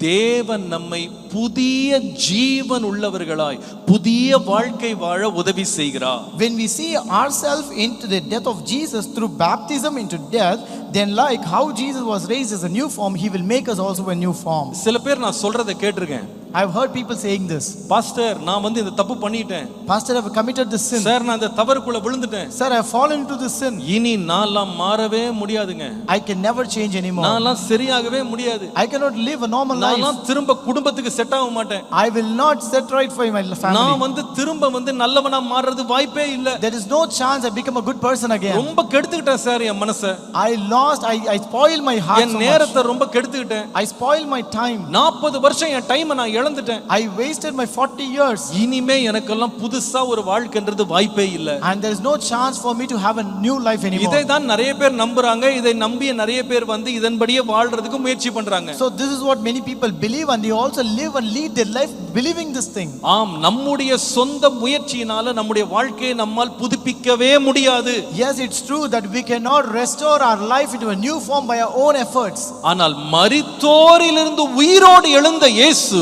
தேவன் நம்மை புதிய ஜீவன் உள்ளவர்களாய் புதிய வாழ்க்கை வாழ உதவி செய்கிறார். when we see ourselves into the death of Jesus through baptism into death, then like how Jesus was raised as a new form, he will make us also a new form. சில பேர் நான் சொல்றதை கேட்டிருக்கேன். I've heard people saying this. Pastor, நான் இந்த தப்பு பண்ணிட்டேன். Pastor, I've committed this sin. Sir, நான் இந்த தவறுக்குள்ள விழுந்துட்டேன். Sir, I've fallen into this sin. இனி நான்லாம் மாறவே முடியாதுங்க. I can never change anymore. நான்லாம் சரியாகவே முடியாது. I cannot live a normal life. நான்லாம் திரும்ப குடும்பத்துக்கு செட் ஆக மாட்டேன். I will not set right for my family. நான் திரும்ப நல்லவனா மாறுறது வாய்ப்பே இல்ல. There is no chance I become a good person again. ரொம்ப கெடுத்துட்டேன் சார் என் மனசை. I spoiled my heart. என் நேரத்தை ரொம்ப கெடுத்துட்டேன். I spoiled my time. 40 வருஷம் என் டைமை நான் இழந்துட்டேன். I wasted my 40 years. இனிமே எனக்கெல்லாம் புதுசா ஒரு வாழ்க்கைன்றது வாய்ப்பே இல்ல. And there is no chance for me to have a new life anymore. இதை தான் நிறைய பேர் நம்புறாங்க. இதை நம்பிய நிறைய பேர் இதன்படியே வாழ்றதுக்கு முயற்சி பண்றாங்க. So this is what many people believe, and they also live and lead their life believing this thing. ஆம், நம்முடைய சொந்த முயற்சியினால நம்முடைய வாழ்க்கையை நம்மால் புதுப்பிக்கவே முடியாது. Yes, it's true that we cannot restore our life into a new form by our own efforts. ஆனால் மரித்தோரிலிருந்து உயிரோடு எழுந்த இயேசு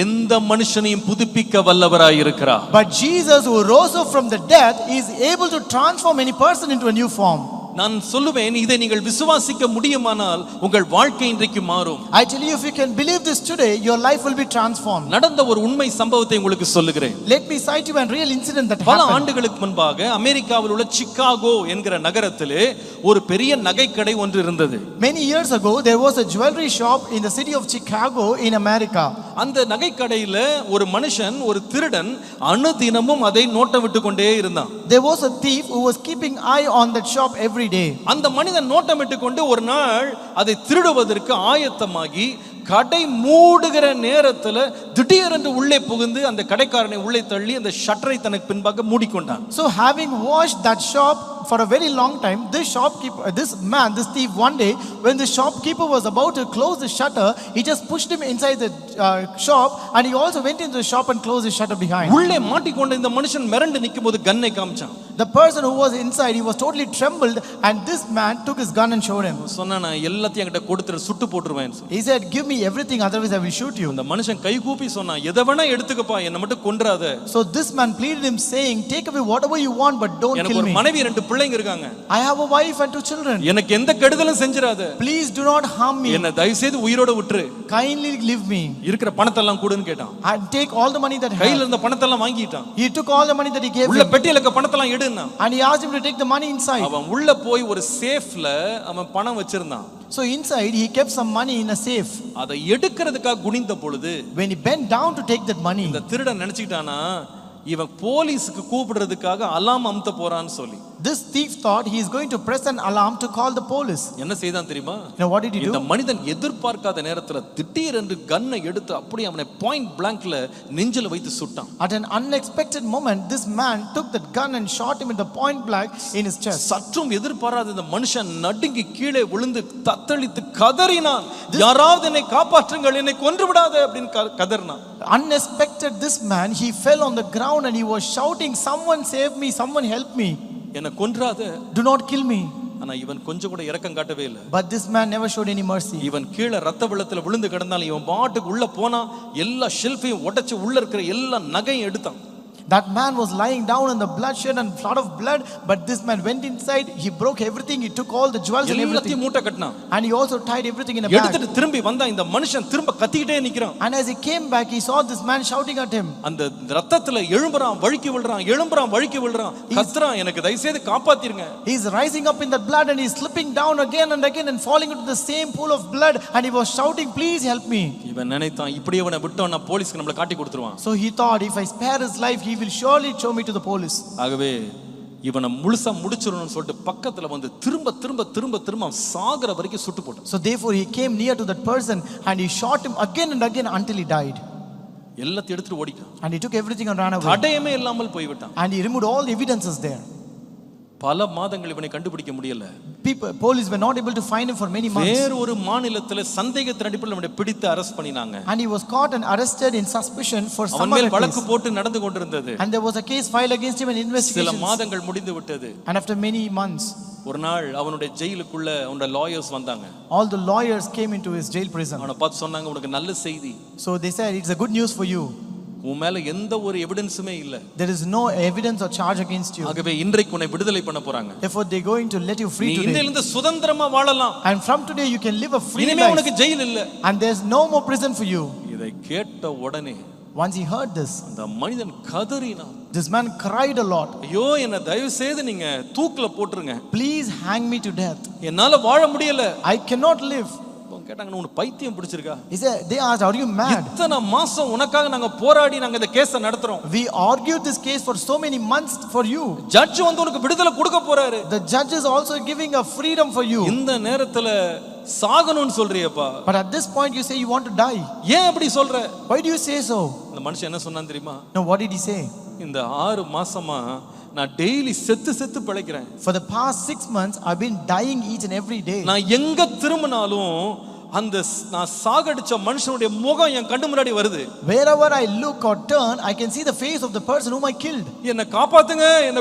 எந்த மனுஷனையும் புதுப்பிக்க வல்லவராய் இருக்கிறார். But Jesus, who rose up from the death, is able to transform any person into a new form. நான் சொல்லுவேன், இதை நீங்கள் விசுவாசிக்க முடியுமானால் உங்கள் வாழ்க்கை இன்றைக்கு மாறும். I tell you, if you can believe this today, your life will be transformed. நடந்த ஒரு உண்மை சம்பவத்தை உங்களுக்கு சொல்லுகிறேன். Let me cite you a real incident that பல happened. ஆண்டுகளுக்கு முன்பாக அமெரிக்காவில் உள்ள சிகாகோ என்கிற நகரத்திலே ஒரு பெரிய நகைக்கடை ஒன்று இருந்தது. Many years ago, there was a jewelry shop in the city of Chicago in America. அந்த நகைக்கடையில ஒரு மனுஷன், ஒரு திருடன் அனுதினமும் அதை நோட்டம் விட்டு கொண்டே இருந்தான். There was a thief who was keeping eye on that shop every day. அந்த மனிதன் நோட்டமிட்டு கொண்டு ஒரு நாள் அதை திருடுவதற்கு ஆயத்தமாகி கடை மூடுகிற நேரத்துல திடீரென்று உள்ளே புகுந்து அந்த கடைக்காரனை உள்ளே தள்ளி அந்த ஷட்டரை தனக்கு பின்பாக மூடிக்கொண்டான். So having watched that shop for a very long time. This thief, one day, when the shopkeeper was about to close the shutter, he just pushed him inside the shop, and he also went into the shop and closed the shutter behind. உள்ளே மாட்டிக்கொண்ட இந்த மனுஷன் மிரண்டு நிக்கும்போது கன்னை காமிச்சான். The person who was inside, he was totally trembled, and this man took his gun and showed him. சொன்னா நான் எல்லாத்தையும் என்கிட்ட கொடுத்துட்டு சுட்டு போட்டுருவேன். He said, give me everything, otherwise I will shoot you. அந்த மனுஷன் கை கூப்பி சொன்னான், எதை வேணா எடுத்துக்கப்பா, என்ன மட்டும் கொன்றாத. So this man pleaded him, saying, take away whatever you want, but don't எனக்கு kill ஒரு me. மனைவி 2 பிள்ளைங்க இருக்காங்க. I have a wife and 2 children. எனக்கு எந்த கெடுதலும் செஞ்சிராத. Please do not harm me. என்ன தயவு செய்து உயிரோட விட்டுரு. Kindly leave me. இருக்கிற பணத்தை எல்லாம் கொடுன்னு கேட்டான். And take all the money that he கையில had. இருந்த பணத்தை எல்லாம் வாங்கிட்டான். He took all the money that he gave உள்ள him. பெட்டியில இருக்க பணத்தை எல்லாம் எடுன்னா. And he asked him to take the money inside. அவன் உள்ள போய் ஒரு சேஃப்ல அவன் பணம் வச்சிருந்தான். So inside he kept some money in a safe. அதை எடுக்கிறதுக்காக குனிந்த பொழுது When he bent down to take that money, இந்த திருடன் நினைச்சிட்டானா இவன் போலீஸ்க்கு கூப்பிடுறதுக்காக அலாம் அமுத்த போறான்னு சொல்லி. this thief thought he is going to press an alarm to call the police. என்ன செய்தான் தெரியுமா? Now what did he இந்த do? மனிதன் எதிர்பார்க்காத நேரத்துல திடீரென்று கன்னை எடுத்து அப்படியே அவனை பாயிண்ட் பிளாங்க்ல நெஞ்சில வைத்து சுட்டான். At an unexpected moment, this man took that gun and shot him in the point blank in his chest. சற்றும் எதிர்பாராத இந்த மனுஷன் நடுங்கி கீழே விழுந்து தத்தளித்து கதறினான், யாராவது என்னை காப்பாற்றுங்கள், என்னை கொன்று விடாதே அப்படின்னு கதறினான். Unexpected, this man, he fell on the ground and he was shouting, someone save me, someone help me, என்னை கொன்றாத. do not kill me. ஆனா இவன் கொஞ்சம் கூட இரக்கம் காட்டவே இல்லை. But this man never showed any mercy. இவன் கீழே ரத்த வெள்ளத்துல விழுந்து கிடந்தாலும் இவன் பாட்டுக்கு உள்ள போனா எல்லா ஷெல்ஃபையும் உடைச்சு உள்ள இருக்கிற எல்லா நகையும் எடுத்தான். That man was lying down in the bloodshed and flood of blood, but this man went inside, he broke everything, he took all the jewels and everything, எல்லாத்தையும் மூட்டை கட்டினான். and he also tied everything in a bag. எடுத்துட்டு திரும்பி வந்தா இந்த மனுஷன் திரும்ப கத்திக்கிட்டே நிக்கிறான். And as he came back, he saw this man shouting at him. அந்த ரத்தத்துல எழும்பறான், வழுக்கி விழுறான், வழுக்கி விழுறான், கத்துறான், எனக்கு தயவு செய்து காப்பாத்திருங்க. He is rising up in that blood and he is slipping down again and again and falling into the same pool of blood, and he was shouting, please help me. இவன் நினைத்தான், இப்படியே அவனை விட்டோம்னா போலீஸ்க்கு நம்மள காட்டி கொடுத்துருவான். So he thought, if I spare his life, he will surely show me to the police. ஆகவே இவனை முழுசா முடிச்சிரணும்னு சொல்லிட்டு பக்கத்துல வந்து திரும்ப திரும்ப திரும்ப திரும்ப சாகற வரைக்கும் சுட்டு போட்டான். So therefore he came near to that person and he shot him again and again until he died. எல்லாத்தையும் எடுத்துட்டு ஓடிட்டான். And he took everything and ran away. தடயமே இல்லாமல் போய் விட்டான். And he removed all the evidences there. பல மாதங்கள் இவனை கண்டுபிடிக்க முடியல. Police were not able to find him for many months. வேற ஒரு மாநிலத்திலே சந்தேகத்தின் அடிப்படையில் அவனை பிடித்து அரெஸ்ட் பண்ணினாங்க. And he was caught and arrested in suspicion for some அவன் மேல் other வழக்கு case. போட்டு நடந்து கொண்டிருந்தது. And there was a case filed against him and சில investigations. மாதங்கள் முடிந்து விட்டது. And after many months, ஒரு நாள் அவனுடைய ஜெயிலுக்குள்ள அவனுடைய லாயர்ஸ் வந்தாங்க. all the lawyers came into his jail prison. அவனை பார்த்து சொன்னாங்க, உனக்கு நல்ல செய்தி. So they said, it's a good news for you. உன் மேல எந்த ஒரு எவிடன்ஸுமே இல்ல. There is no evidence or charge against you. ஆகவே இன்றைக்கு உன்னை விடுதலை பண்ண போறாங்க. Therefore they are going to let you free நீ today. இன்றிலிருந்து சுதந்திரமா வாழலாம். And from today you can live a free இனிமே life. உனக்கு ஜெயில் இல்ல. And there's no more prison for you. இதை கேட்ட உடனே Once he heard this, அந்த மனிதன் கதறினான். this man cried a lot. ஐயோ, என்ன தயவு செய்து நீங்க தூக்குல போட்டுருங்க. Please hang me to death. என்னால வாழ முடியல. I cannot live. கேட்டாங்க, உனக்கு பைத்தியம் பிடிச்சிருக்கா? They asked, are you mad? இத்தனை மாசம் உனக்காக நாங்க போராடி நாங்க இந்த கேஸை நடத்துறோம். We argued this case for so many months for you. Judge வந்து உனக்கு விடுதலை கொடுக்க போறாரு. The judge is also giving a freedom for you. இந்த நேரத்துல சாகணும்னு சொல்றியேப்பா. But at this point you say you want to die. ஏன் அப்படி சொல்ற? Why do you say so? இந்த மனுஷன் என்ன சொன்னான் தெரியுமா? Now what did he say? இந்த 6 மாசமா நான் டெய்லி செத்து பிழைக்கிறேன். For the past 6 months I've been dying each and every day. நான் எங்க திரும்பினாலும் அந்த நான் சாகடிச்ச மனுஷனுடைய முகம் என் கண்ணு முன்னாடி வருது. Wherever I look or turn, I can see the face of the person whom I killed. என்ன காப்பாத்துங்க, என்ன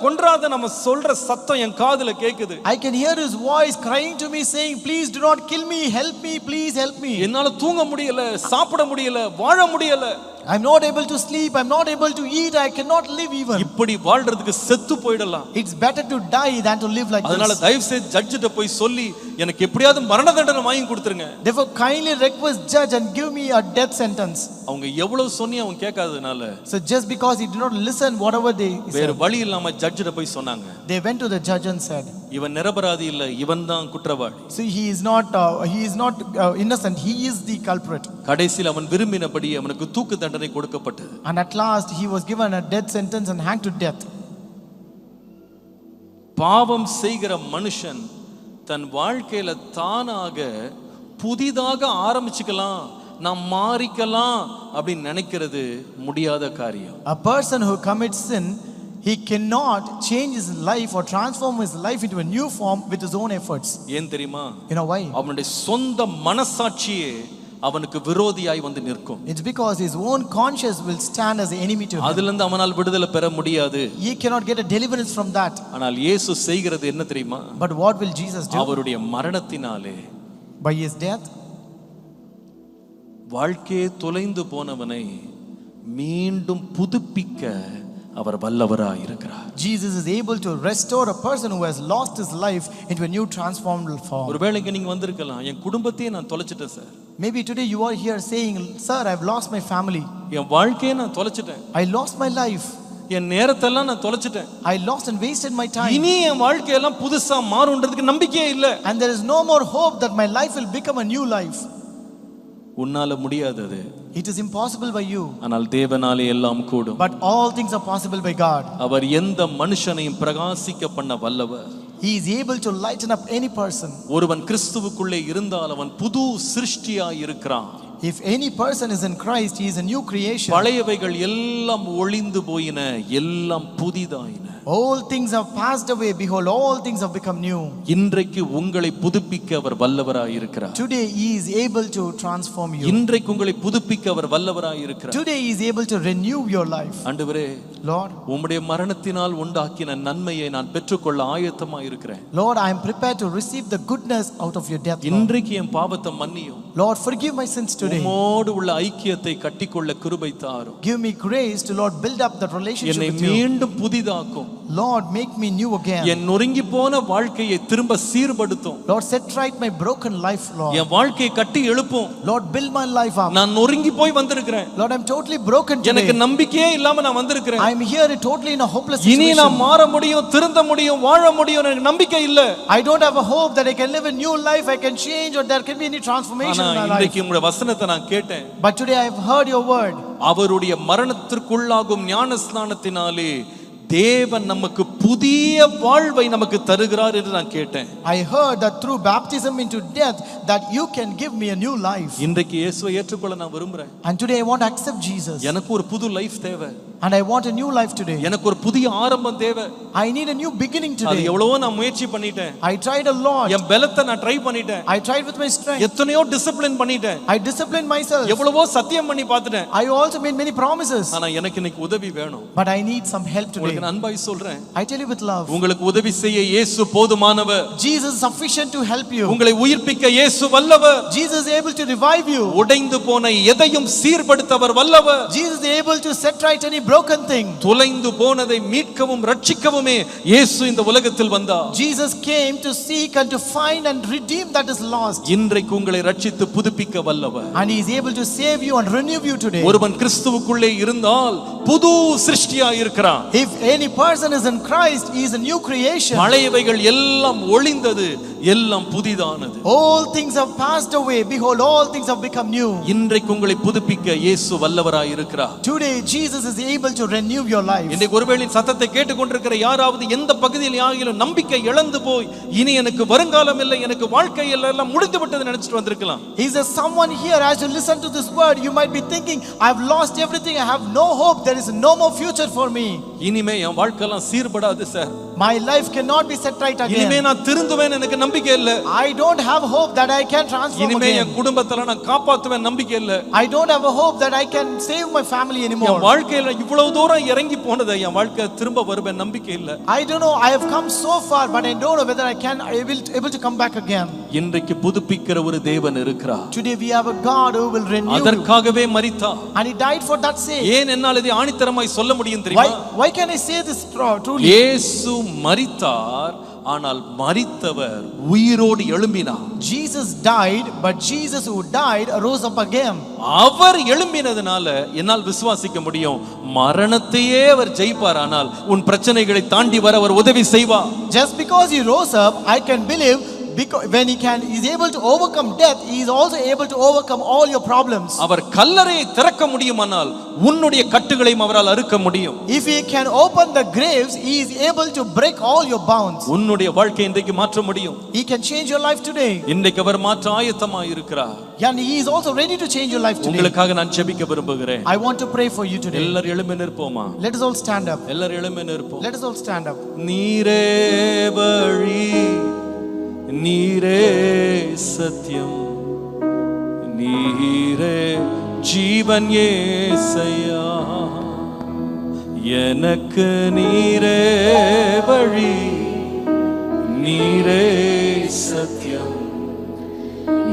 கொன்றாத நம்ம சொல்ற சத்தம் என் காதுல கேக்குது. I can hear his voice crying to me saying, please do not kill me, help me, please help me. என்னால தூங்க முடியல, சாப்பிட முடியல, வாழ முடியல. I'm not able to sleep, I'm not able to eat, I cannot live even. இப்படி வாழ்றதுக்கு செத்து போய்டலாம். It's better to die than to live like அதனால this. தயவு செய்து ஜட்ஜிட்ட போய் சொல்லி எனக்கு எப்படியாவது மரண தண்டனை வாங்கி கொடுத்துருங்க. Therefore kindly request judge and give me a death sentence. அவங்க எவ்வளவு சொன்னி அவன் கேட்காதனால, So just because he did not listen whatever they வேற said, வழி இல்லாம ஜட்ஜிட்ட போய் சொன்னாங்க. they went to the judge and said, இவன் நிரபராதி இல்ல, இவன் தான் குற்றவாளி. so he is not innocent, he is the culprit. கடைசியில் அவன் விரும்பினபடி அவனுக்கு தூக்கு தண்டனை கொடுக்கப்பட்டது. And at last he was given a death sentence and hanged to death. பாவம் செய்கிற மனுஷன் தன் வாழ்க்கையில தானாக புதிதாக ஆரம்பிச்சுக்கலாம், நாம் மாறிக்கலாம் அப்படின்னு நினைக்கிறது முடியாத காரியம். A person who commits sin, He cannot change his life or transform his life into a new form with his own efforts. ஏன் தெரியுமா? You know why? அவனுடைய சொந்த மனசாட்சியே அவனுக்கு விரோதியாய் வந்து நிற்கும். It's because his own conscience will stand as an enemy to him. அதிலிருந்து அவனால் விடுதலை பெற முடியாது. He cannot get a deliverance from that. ஆனால் இயேசு செய்கிறது என்ன தெரியுமா? But what will Jesus do? அவருடைய மரணத்தினாலே, By his death, வாழ்க்கையே தொலைந்து போனவனை மீண்டும் புதுப்பிக்க அவர் வல்லவராய் இருக்கிறார். Jesus is able to restore a person who has lost his life into a new transformed form. ஒருவேளைக்கு நீங்க வந்திருக்கலாம், என் குடும்பத்தையே நான் தொலைச்சிட்டேன் sir. Maybe today you are here saying, "Sir, I've lost my family. என் வாழ்க்கையை நான் தொலைச்சிட்டேன். I lost my life. என் நேரத்தெல்லாம் நான் தொலைச்சிட்டேன். I lost and wasted my time. இனி என் வாழ்க்கையெல்லாம் புதுசா மாறும்ன்றதுக்கு நம்பிக்கையே இல்லை. And there is no more hope that my life will become a new life." உன்னால முடியாதது. It is impossible by you. ஆனால் தேவனாலே எல்லாம் கூடும். But all things are possible by God. அவர் எந்த மனுஷனையும் பிரகாசிக்க பண்ண வல்லவர். He is able to lighten up any person. ஒருவன் கிறிஸ்துவுக்குள்ளே இருந்தால் அவன் புது சிருஷ்டியாய் இருக்கிறான். If any person is in Christ, he is a new creation. பழையவைகள் எல்லாம் ஒளிந்து போயின, எல்லாம் புதிதாயின. All things have passed away, behold, all things have become new. இன்றைக்கு உங்களை புதுப்பிக்க அவர் வல்லவராய் இருக்கிறார். Today he is able to transform you. இன்றைக்கு உங்களை புதுப்பிக்க அவர் வல்லவராய் இருக்கிறார். Today he is able to renew your life. ஆண்டவரே, Lord, உம்முடைய மரணத்தினால் உண்டாக்கின நன்மையை நான் பெற்றுக்கொள்ள ஆயத்தமாய் இருக்கிறேன். Lord, I am prepared to receive the goodness out of your death. Lord. இன்றைக்கு என் பாவத்தை மன்னியும். Lord, forgive my sins today. உம்மோடு உள்ள ஐக்கியத்தை கட்டிக்கொள்ள கிருபை தாரும். Give me grace to, Lord, build up that relationship என்னை with you. மீண்டும் புதிதாக்கும். Lord, make me new again. என் நொறுங்கி போன வாழ்க்கையை திரும்ப சீர்படுத்தும். Lord, set right my broken life, Lord. என் வாழ்க்கையை கட்டி எழுப்பும். Lord, build my life up. நான் நொறுங்கி போய் வந்திருக்கிறேன். Lord, I'm totally broken today. எனக்கு நம்பிக்கையே இல்லாம நான் வந்திருக்கிறேன். I'm here totally in a hopeless இனி situation. நான் மாற முடியும், திருந்த முடியும், வாழ முடியும், எனக்கு நம்பிக்கை இல்ல. I don't have a hope that I can live a new life, I can change, or there can be any transformation ஆனா in my life. இன்றைக்கு உங்களுடைய வசனத்தை நான் கேட்டேன். But today I have heard your word. அவருடைய மரணத்திற்குள்ளாகும் ஞானஸ்நானத்தினாலே தேவன் நமக்கு புதிய வாழ்வை நமக்கு தருகிறார் என்று நான் கேட்டேன். I heard that through baptism into death that you can give me a new life. இன்றைக்கு இயேசுவை ஏற்றுக்கொள்ள நான் விரும்புறேன். And today I want to accept Jesus. எனக்கு ஒரு புது லைஃப் தேவை. And I want a new life today. எனக்கு ஒரு புதிய ஆரம்பம் தேவை. I need a new beginning அது today. எவ்வளவோ நான் முயற்சி பண்ணிட்டேன். I tried a lot. என் பலத்தை நான் ட்ரை பண்ணிட்டேன். I tried with my strength. எத்தனையோ டிசிப்ளின் பண்ணிட்டேன். I disciplined myself. எவ்வளவோ சத்தியம் பண்ணி பார்த்துட்டேன். I also made many promises. ஆனா எனக்கு இன்னைக்கு உதவி வேணும். But I need some help today. உங்களுக்கு அன்பாய் சொல்றேன். I tell you with love. உங்களுக்கு உதவி செய்ய இயேசு போதுமானவர். Jesus is sufficient to help you. உங்களை உயிர்ப்பிக்க இயேசு வல்லவர். Jesus is able to revive you. உடைந்து போன எதையும் சீர்படுத்தவர் வல்லவர். Jesus is able to set right any broken thing. தொலைந்து போனதை மீட்கவும் ரட்சிக்கவுமே இயேசு இந்த உலகத்தில் வந்தார். Jesus came to seek and to find and redeem that is lost. இன்றைக்கு உங்களை ரட்சித்து புதுப்பிக்க வல்லவர். And he is able to save you and renew you today. ஒருவன் கிறிஸ்துவுக்குள்ளே இருந்தால் புது சிருஷ்டியாய் இருக்கிறான். If any person is in Christ, he is a new creation. பழையவைகள் எல்லாம் ஒளிந்தது, எல்லாம் புதிதானது. All things have passed away, behold, all things have become new. இன்றைக்கு உங்களை புதுப்பிக்க இயேசு வல்லவராய் இருக்கிறார். Today Jesus is able to renew your life. இன்றைக்கு ஒருவேளை சத்தத்தை கேட்டுக்கொண்டிருக்கிற யாராவது எந்த பகுதியில் ஆகிலும் நம்பிக்கை இழந்து போய் இனி எனக்கு வருங்காலம் இல்லை, எனக்கு வாழ்க்கை எல்லாம் முடிந்து விட்டது நினைச்சிட்டு வந்திருக்கலாம். Is there someone here, as you listen to this word, you might be thinking, I've lost everything, I have no hope, there is no more future for me. இனிமே என் வாழ்க்கை எல்லாம் சீர்படாது sir. My life cannot be set right இனிமே again. நான் திருந்துவேன் எனக்கு நம்பிக்கை இல்ல. I don't have hope that I can transform இனிமே again. என் குடும்பத்தை நான் காப்பாத்துவேன் நம்பிக்கை இல்ல. I don't have a hope that I can save my family anymore. என் வாழ்க்கையில இவ்வளவு தூரம் இறங்கி போனது, என் வாழ்க்கை திரும்ப வருவேன் நம்பிக்கை இல்ல. I don't know, I have come so far, but I don't know whether I can able to come back again. இன்றைக்கு புதுப்பிக்கிற ஒரு தேவன் இருக்கிறார். Today we have a God who will renew you. அதற்காகவே மரித்தார். And he died for that sake. ஏன் என்னால் இதை ஆணித்தரமாய் சொல்ல முடியும் தெரியுமா? Why can I say this truly? இயேசு மரித்தார், ஆனால் மரித்தவர் உயிரோடு எழும்பினார். Jesus died, but Jesus who died rose up again. அவர் எழும்பினதுனால என்னால் விசுவாசிக்க முடியும், மரணத்தையே அவர் ஜெயிப்பார். ஆனால் உன் பிரச்சனைகளை தாண்டி வர அவர் உதவி செய்வார். Just because he rose up, I can believe because when he is able to overcome death, he is also able to overcome all your problems. அவர் கல்லறையை திறக்க முடியுமானால் உன்னுடைய கட்டுகளையும் அவரால் அறுக்க முடியும். If he can open the graves, he is able to break all your bounds. உன்னுடைய வாழ்க்கையை இன்றைக்கு மாற்ற முடியும். He can change your life today. இன்றைக்கு அவர் மாற்ற ஆயத்தமாய் இருக்கிறார். And he is also ready to change your life today. உங்களுக்காக நான் ஜெபிக்க விரும்புகிறேன். I want to pray for you today. எல்லாரும் எழும்பி நிற்போமா? Let us all stand up. எல்லாரும் எழும்பி நிற்போம். Let us all stand up. நீரே வழி, நீரே சத்தியம், நீரே ஜீவன் இயேசையா. எனக்கு நீரே வழி, நீரே சத்தியம்,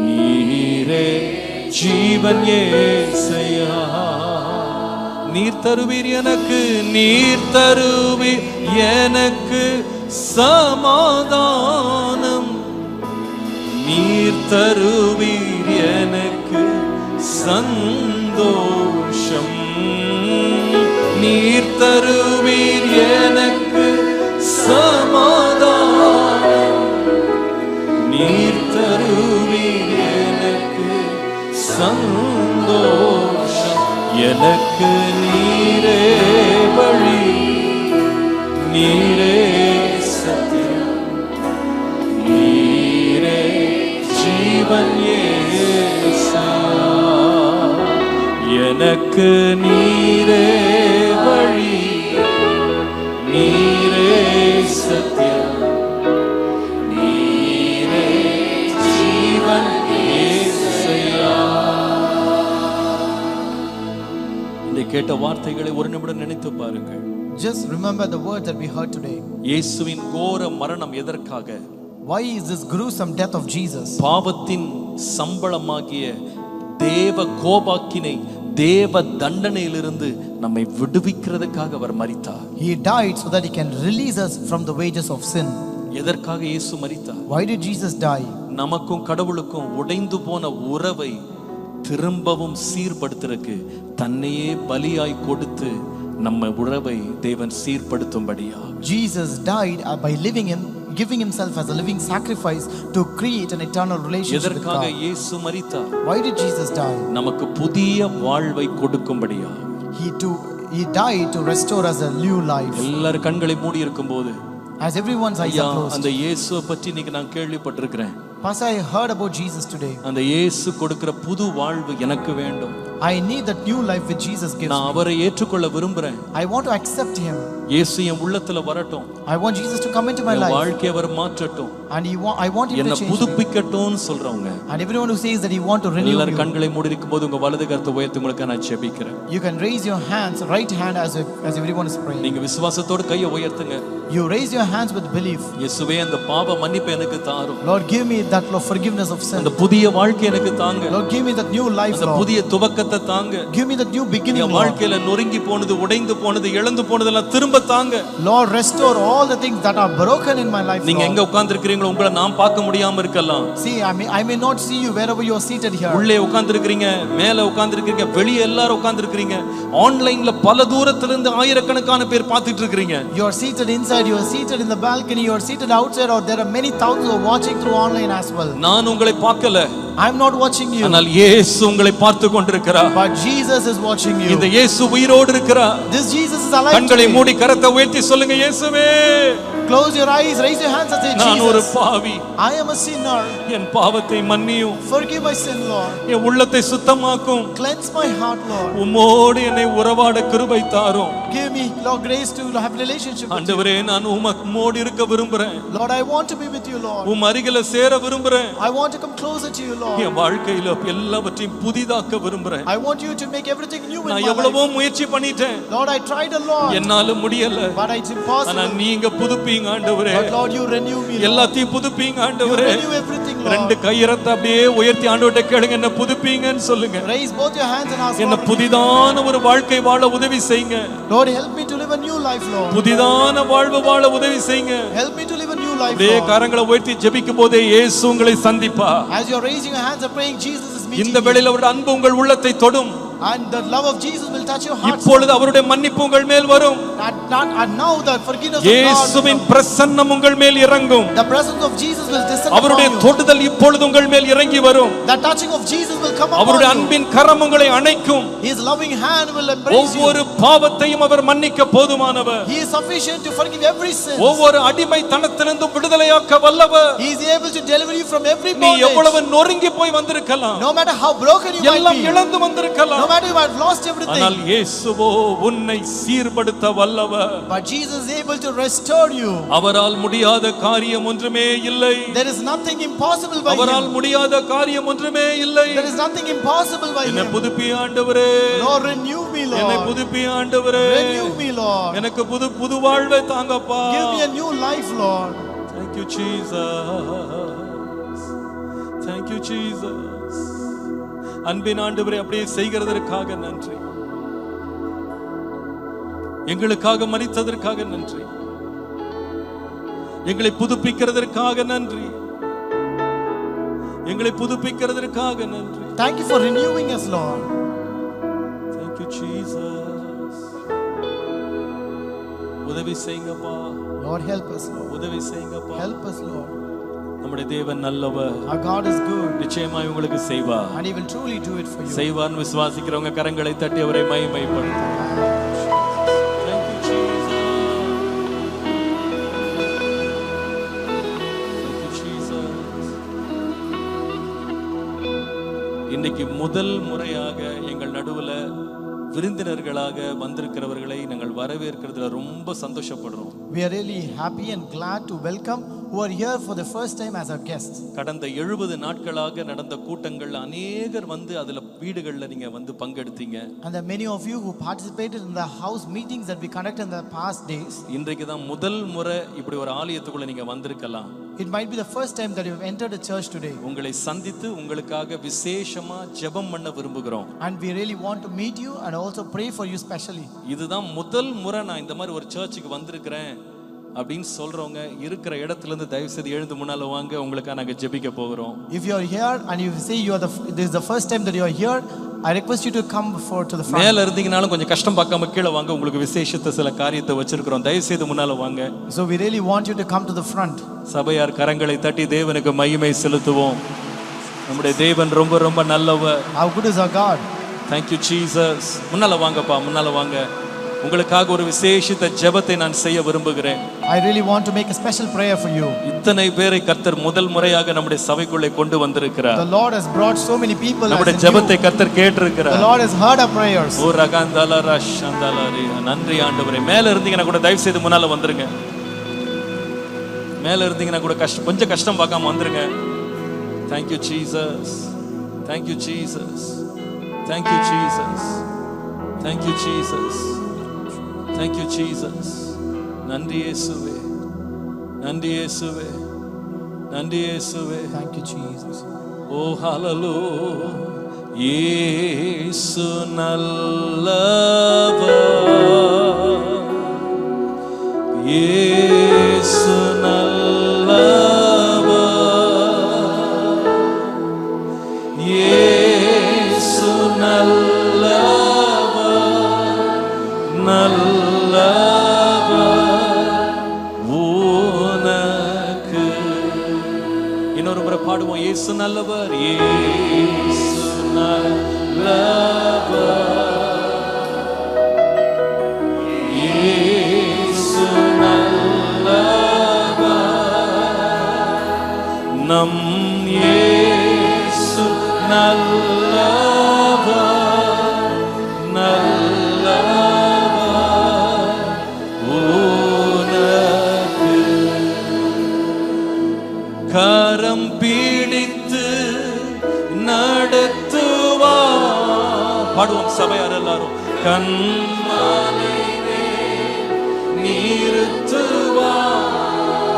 நீரே ஜீவன் இயேசையா. நீர் தருவீர் எனக்கு, நீர் தருவீர் எனக்கு சமாதானம், நீர் தருவீர் எனக்கு சந்தோஷம், நீர் தருவீர் எனக்கு சமாதானம், நீர் தருவீர் எனக்கு சந்தோஷம். எனக்கு நீரே வழி, நீரே சத்தியம், நீரே ஜீவன் இயேசையா. எனக்கு நீரே வழி, நீரே சத்தியம், நீரே ஜீவன் இயேசையா. இந்த கேட்ட வார்த்தைகளை ஒரு நிமிடம் நினைத்து பாருங்கள். Just remember the word that we heard today. இயேசுவின் கோர மரணம் எதற்காக? Why is this gruesome death of Jesus? பாவத்தின் சம்பளமாகிய தேவ கோபாக்கினை, தேவ தண்டனையிலிருந்து நம்மை விடுவிக்கிறதுக்காக அவர் மரித்தார். He died so that he can release us from the wages of sin. எதற்காக இயேசு மரித்தார்? Why did Jesus die? நமக்கும் கடவுளுக்கும் உடைந்து போன உறவை திரும்பவும் சீர்படுத்துறதுக்கு தன்னையே பலியாய் கொடுத்து நம்ம உறவை தேவன் சீர்படுத்தும்படியா. Jesus died by giving himself as a living sacrifice to create an eternal relationship with எதற்காக God. இயேசு மரித்தார்? Why did Jesus die? நமக்கு புதிய வாழ்வை கொடுக்கும்படியா. He died to restore us a new life. எல்லாரும் கண்களை மூடி இருக்கும்போது, As everyone's eyes are closed. அந்த இயேசுவை பற்றி இன்னைக்கு நான் கேள்விப்பட்டிருக்கிறேன். Pastor, I heard about Jesus today. அந்த இயேசு கொடுக்கிற புது வாழ்வு எனக்கு வேண்டும். I need that new life which Jesus gives நான் me. அவரை ஏற்றுக்கொள்ள விரும்புறேன். I want to accept him. இயேசு என் உள்ளத்துல வரட்டும். I want Jesus to come into my N life. வாழ்க்கையை அவர் மாற்றட்டும். And I want him என்னை to change me. புதுப்பிக்கட்டும்னு சொல்றவங்க, And everyone who says that he want to renew எல்லாரும் you, கண்களை மூடி இருக்கும்போது உங்க வலது கரத்தை உயர்த்தி உங்களுக்கு நான் ஜெபிக்கிறேன். you can raise your hands, right hand as everyone is praying. நீங்க விசுவாசத்தோட கையை உயர்த்துங்க. You raise your hands with belief. இயேசுவே, அந்த பாவ மன்னிப்பை எனக்கு தாரும். Lord, give me that forgiveness of sin. அந்த புதிய வாழ்க்கை எனக்கு தாங்க. Lord, give me that new life, அந்த Lord. புதிய துவக்கத்தை தாங்க. Give me that new beginning, N Lord. வாழ்க்கையில நொறுங்கி போனது, உடைந்து போனது, இழந்து போனதெல்லாம் திரும்ப தாங்க. Lord, restore all the things that are broken in my life, நீங்க Lord. எங்க உட்கார்ந்திருக்கீங்களோ உங்களை நான் பார்க்க முடியாம இருக்கலாம். See, I may not see you wherever you are seated here. உள்ளே உட்கார்ந்திருக்கீங்க, மேல உட்கார்ந்திருக்கீங்க, வெளியே எல்லாரும் உட்கார்ந்திருக்கீங்க, ஆன்லைன்ல பல தூரத்துல இருந்து ஆயிரக்கணக்கான பேர் பார்த்துட்டு இருக்கீங்க. You are seated inside, you are seated in the balcony, you are seated outside, or there are many thousands who are watching through online as well. நான் உங்களை பார்க்கல, I am not watching you, ஆனால் இயேசு உங்களை பார்த்து கொண்டிருக்கிறார். but Jesus is watching you. இந்த இயேசு உயிரோடு இருக்கிறார். This Jesus is alive கண்களை today. மூடி கரத்தை உயர்த்தி சொல்லுங்க, இயேசுவே, Close your eyes, raise your hands and say, நான் ஒரு Jesus, பாவி, I am a sinner. என் பாவத்தை மன்னியும், Forgive my sin, Lord. என் உள்ளத்தை சுத்தமாக்கும், Cleanse my heart, Lord. உம்மோடு என்னை உறவாட கிருபை தாரும். Give me, Lord, grace to have relationship with you. ஆண்டவரே, நான் உம்மோடு இருக்க விரும்புறேன். Lord, I want to be with you, Lord. உம் அருகில சேர விரும்புறேன். I want to come closer to you, Lord. என் வாழ்க்கையில எல்லாவற்றையும் புதிதாக்க விரும்புறேன். I want you to make everything new in my நான் life. எவ்வளவோ முயற்சி பண்ணிட்டேன், Lord, I tried a lot, என்னால முடியல. but it's ஆனா impossible. நீங்க புதுப்பீங்க ஆண்டவரே. But Lord, you renew me, Lord. எல்லாத்தையும் புதுப்பீங்க You ஆண்டவரே. renew everything, ரெண்டு Lord. கையறத்தை அப்படியே உயர்த்தி ஆண்டவர்ட்ட கேளுங்க, என்ன புதுப்பீங்கன்னு சொல்லுங்க. Raise both your hands and ask, என்ன Lord, புதிதான ஒரு வாழ்க்கை வாழ உதவி செய்யுங்க. Lord, help me to live a new life, Lord. புதிதான வாழ்வு வாழ உதவி செய்யுங்க. Help me to live a new life, அப்படியே Lord. கரங்களை உயர்த்தி ஜெபிக்கும் போதே இயேசு உங்களை சந்திப்பா. As you're raising your hands and praying, Jesus is meeting இந்த you. வேளையில அவருடைய அன்பு உங்கள் உள்ளத்தை தொடும். And the love of Jesus will touch your heart. இப்பொழுது அவருடைய மன்னிப்பு உங்கள் மேல் வரும். And now the forgiveness of God. இயேசுவின் பிரசன்னம் உங்கள் மேல் இறங்கும். The presence of Jesus will descend upon அவருடைய you. தொடுதல் இப்பொழுது உங்கள் மேல் இறங்கி வரும். The touching of Jesus will come upon அவருடைய you. அன்பின் கரம் உங்களை அணைக்கும். His loving hand will embrace you. ஒவ்வொரு பாவத்தையும் அவர் மன்னிக்க போதுமானவர். He is sufficient to forgive every sin. ஒவ்வொரு அடிமைத்தனத்திலிருந்தும் விடுதலையாக்க வல்லவர். He is able to deliver you from every நீ bondage. எவ்வளவு நொறுங்கி போய் வந்திருக்கலாம். No matter how broken you might எல்லாம் be. இழந்து வந்திருக்கலாம். No matter you might have lost everything. ஆனால் இயேசுவோ உன்னை சீர்படுத்த வல்லவர். But Jesus is able to restore you. அவரால் முடியாத காரியம் ஒன்றுமே இல்லை. There is nothing impossible by him. அவரால் முடியாத காரியம் ஒன்றுமே இல்லை. There is nothing impossible by என்னை him. புதுப்பி ஆண்டவரே. Lord, renew me, Lord. என்னை புதுப்பி ஆண்டவரே. Renew me, Lord. எனக்கு புது வாழ்வை தாங்கப்பா. Give me a new life, Lord. Thank you Jesus. Thank you Jesus. அன்பின் ஆண்டவரே அப்படியே செய்கிறதற்காக நன்றி. எங்களுக்காக மரித்ததற்காக நன்றி. எங்களை புதுப்பிக்கிறதற்காக நன்றி. எங்களை புதுப்பிக்கிறதற்காக நன்றி. Thank you for renewing us, Lord. Thank you Jesus. உதவி செய்யுங்கப்பா. Lord, help us, Lord. உதவி செய்யுங்கப்பா. Help us, Lord. நம்முடைய தேவன் நல்லவர். Our God is good. நிச்சயமாய் உங்களுக்கு செய்வார். And he will truly do it for you. செய்வார்னு விசுவாசிக்கிறவங்க கரங்களை தட்டி அவரை மகிமைப்படுத்துங்க. இன்னைக்கு முதல் முறையாக எங்கள் நடுவுல விருந்தினர்களாக வந்திருக்கிறவர்களை நாங்கள் வரவேற்கிறதுல ரொம்ப சந்தோஷப்படுறோம். We are really happy and glad to welcome who are here for the first time as our guests. கடந்த 70 நாட்களாக நடந்த கூட்டங்கள்ல அநேகர் வந்து அதுல வீடுகள்ல நீங்க வந்து பங்கெடுத்தீங்க. And there are many of you who participated in the house meetings that we conducted in the past days. இன்றைக்கு தான் முதல் முறை இப்படி ஒரு ஆலயத்துக்குள்ள நீங்க வந்திருக்கலாம். It might be the first time that you have entered a church today. உங்களை சந்தித்து உங்களுக்காக விசேஷமா ஜெபம் பண்ண விரும்புகிறோம். And we really want to meet you and also pray for you specially. இதுதான் முதல் முறை நான் இந்த மாதிரி ஒரு சர்ச்சுக்கு வந்திருக்கிறேன் அப்படின்னு சொல்றவங்க இருக்கிற இடத்துல இருந்து தயவு செய்து எழுந்து முன்னால வாங்க, உங்களுக்காக நாங்க ஜெபிக்க போகிறோம். If you are here and you say this is the first time that you are here, I request you to come forward to the front. மேல இருந்தீங்கனாலும் கொஞ்சம் கஷ்டம் பார்க்காம கீழ வாங்க, உங்களுக்கு விசேஷத்தை சில காரியத்தை வச்சிருக்கிறோம். தயவு செய்து முன்னால வாங்க. So we really want you to come to the front. சபையார் கரங்களை தட்டி தேவனுக்கு மகிமை செலுத்துவோம். நம்முடைய தேவன் ரொம்ப ரொம்ப நல்லவர். How good is our God? Thank you Jesus. முன்னால வாங்கப்பா, முன்னால வாங்க. உங்களுக்காக ஒரு விசேஷித்த ஜெபத்தை நான் செய்ய விரும்புகிறேன். I really want to make a special prayer for you. இத்தனை பேரை கர்த்தர் முதல் முறையாக நம்முடைய சபைக்குள்ளே கொண்டு வந்திருக்கிறார். The Lord has brought so many people. நம்முடைய ஜெபத்தை கர்த்தர் கேட்டிருக்கிறார். The Lord has heard our prayers. ஓ ரகாந்தல ரஷந்தலரி. நன்றி ஆண்டவரே. மேல இருந்தீங்கன்னா கூட தயவு செய்து முன்னால வந்துருங்க. மேல இருந்தீங்கன்னா கூட கொஞ்சம் கஷ்டம் பார்க்காம வந்துருங்க. Thank you Jesus. Thank you Jesus. Thank you Jesus. Thank you Jesus. Thank you Jesus. நன்றி இயேசுவே. நன்றி இயேசுவே. நன்றி இயேசுவே. Thank you Jesus. Oh hallelujah. இயேசு நல்லவர். இயேசு நல்லவர். இயேசு நல்லவர். உனக்கு இன்னொரு முறை பாடுவோம். இயேசு நல்லவர். இயேசு நல்லவர். இயேசு நல்லவர். நம் இயேசு நல்லவர். நல்லவர் உனக்கு. கரம் பிடித்து நடத்துவார். பாடுவோம் சபையார் எல்லாரும். கண்மலையே நிறுத்துவார்.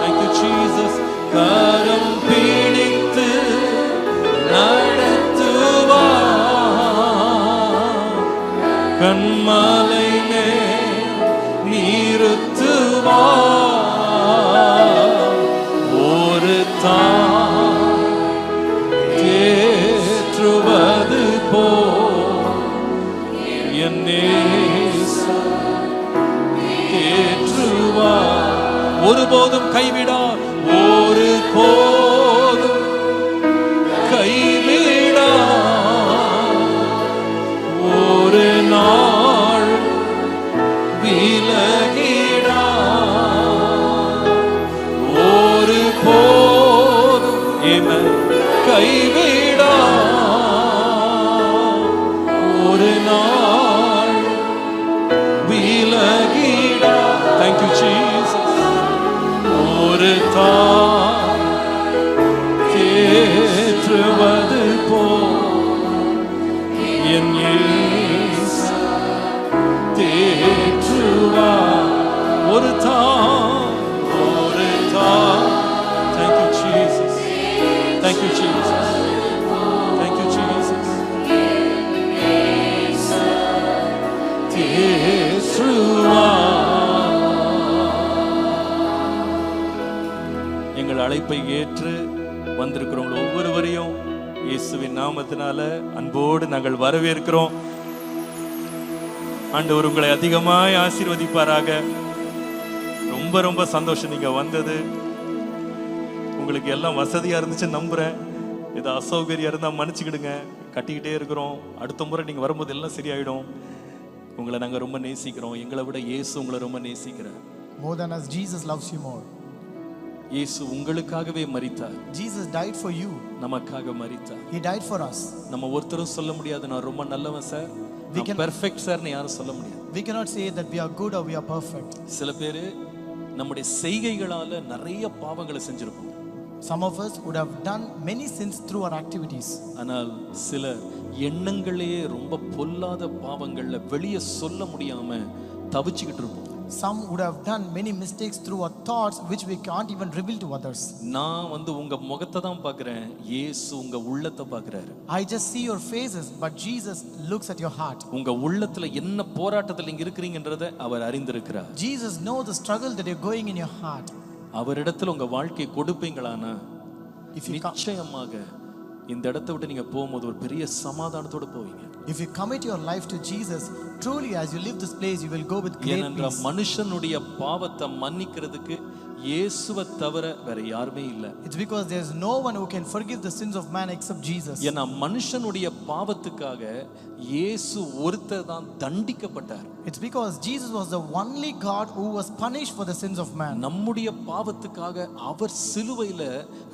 Thank you Jesus. கரம் பிடித்து நடத்துவார். கண்மலையே நிறுத்துவார். ஒரு தாய் தேற்றுவது போல் கைவிடா ஒரு போதும் கைவிடா ஒரு நாள் விலகிடா ஒரு போதும் என்னை கைவிடா ஒரு நாள் விலகிடா. Thank you Jesus. ஒரு தாய் தேற்றுவது போல் என் இயேசு தேற்றுவார். ஒரு தாய் Thank you Jesus. Thank you Jesus. Thank you Jesus. எங்கள் அழைப்பை ஏற்று வந்திருக்கிறவங்க ஒவ்வொருவரையும் இயேசுவின் நாமத்தினால அன்போடு நாங்கள் வரவேற்கிறோம். ஆண்டவர் உங்களை அதிகமாய் ஆசீர்வதிப்பாராக. ரொம்ப ரொம்ப சந்தோஷம் நீங்க வந்தது. உங்களுக்கு எல்லாம் வசதியா இருந்துச்சு நம்புறேன். இது அசௌகரியம் இருந்தா மன்னிச்சுக்கிடுங்க. கட்டிக்கிட்டே இருக்கிறோம். அடுத்த முறை நீங்க வரும்போது எல்லாம் சரியாயிடும். உங்களை நாங்க ரொம்ப நேசிக்கிறோம். எங்களை விட இயேசு உங்களை ரொம்ப நேசிக்கிறார். More than us, Jesus loves you more. இயேசு உங்களுக்காகவே மரித்தார். Jesus died for you. நமக்காக மரித்தார். He died for us. நம்ம ஒருத்தரும் சொல்ல முடியாது நான் ரொம்ப நல்லவன் சார், நான் பெர்ஃபெக்ட் சார்னு யாரும் சொல்ல முடியாது. We cannot say that we are good or we are perfect. சில பேர் நம்முடைய செய்கைகளால நிறைய பாவங்களை செஞ்சிருப்போம். Some of us would have done many sins through our activities. ஆனால் சில எண்ணங்களே ரொம்ப பொல்லாத பாவங்கள்ல வெளியே சொல்ல முடியாம தவிச்சுக்கிட்டு இருப்போம். Some would have done many mistakes through our thoughts which we can't even reveal to others. நான் உங்க முகத்தை தான் பார்க்கிறேன், இயேசு உங்க உள்ளத்தை பார்க்கிறாரு. I just see your faces, but Jesus looks at your heart. உங்க உள்ளத்துல என்ன போராட்டத்துல நீங்க இருக்கிறீங்கன்றதை அவர் அறிந்திருக்கிறார். Jesus knows the struggle that you're going in your heart. அவரிடத்துல உங்க வாழ்க்கையை கொடுப்பீங்களானா நிச்சயமாக இந்த இடத்தை விட்டு நீங்க போகும்போது ஒரு பெரிய சமாதானத்தோட போவீங்க. If you commit your life to Jesus, truly as you leave this place you will go with great peace. மனுஷனுடைய பாவத்தை மன்னிக்கிறதுக்கு இயேசுவை தவிர வேற யாருமே இல்ல. It's because there is no one who can forgive the sins of man except Jesus. ஏன்னா மனுஷனுடைய பாவத்துக்காக இயேசு ஒருத்தர் தான் தண்டிக்கப்பட்டார். It's because Jesus was the only God who was punished for the sins of man. நம்முடைய பாவத்துக்காக அவர் சிலுவையில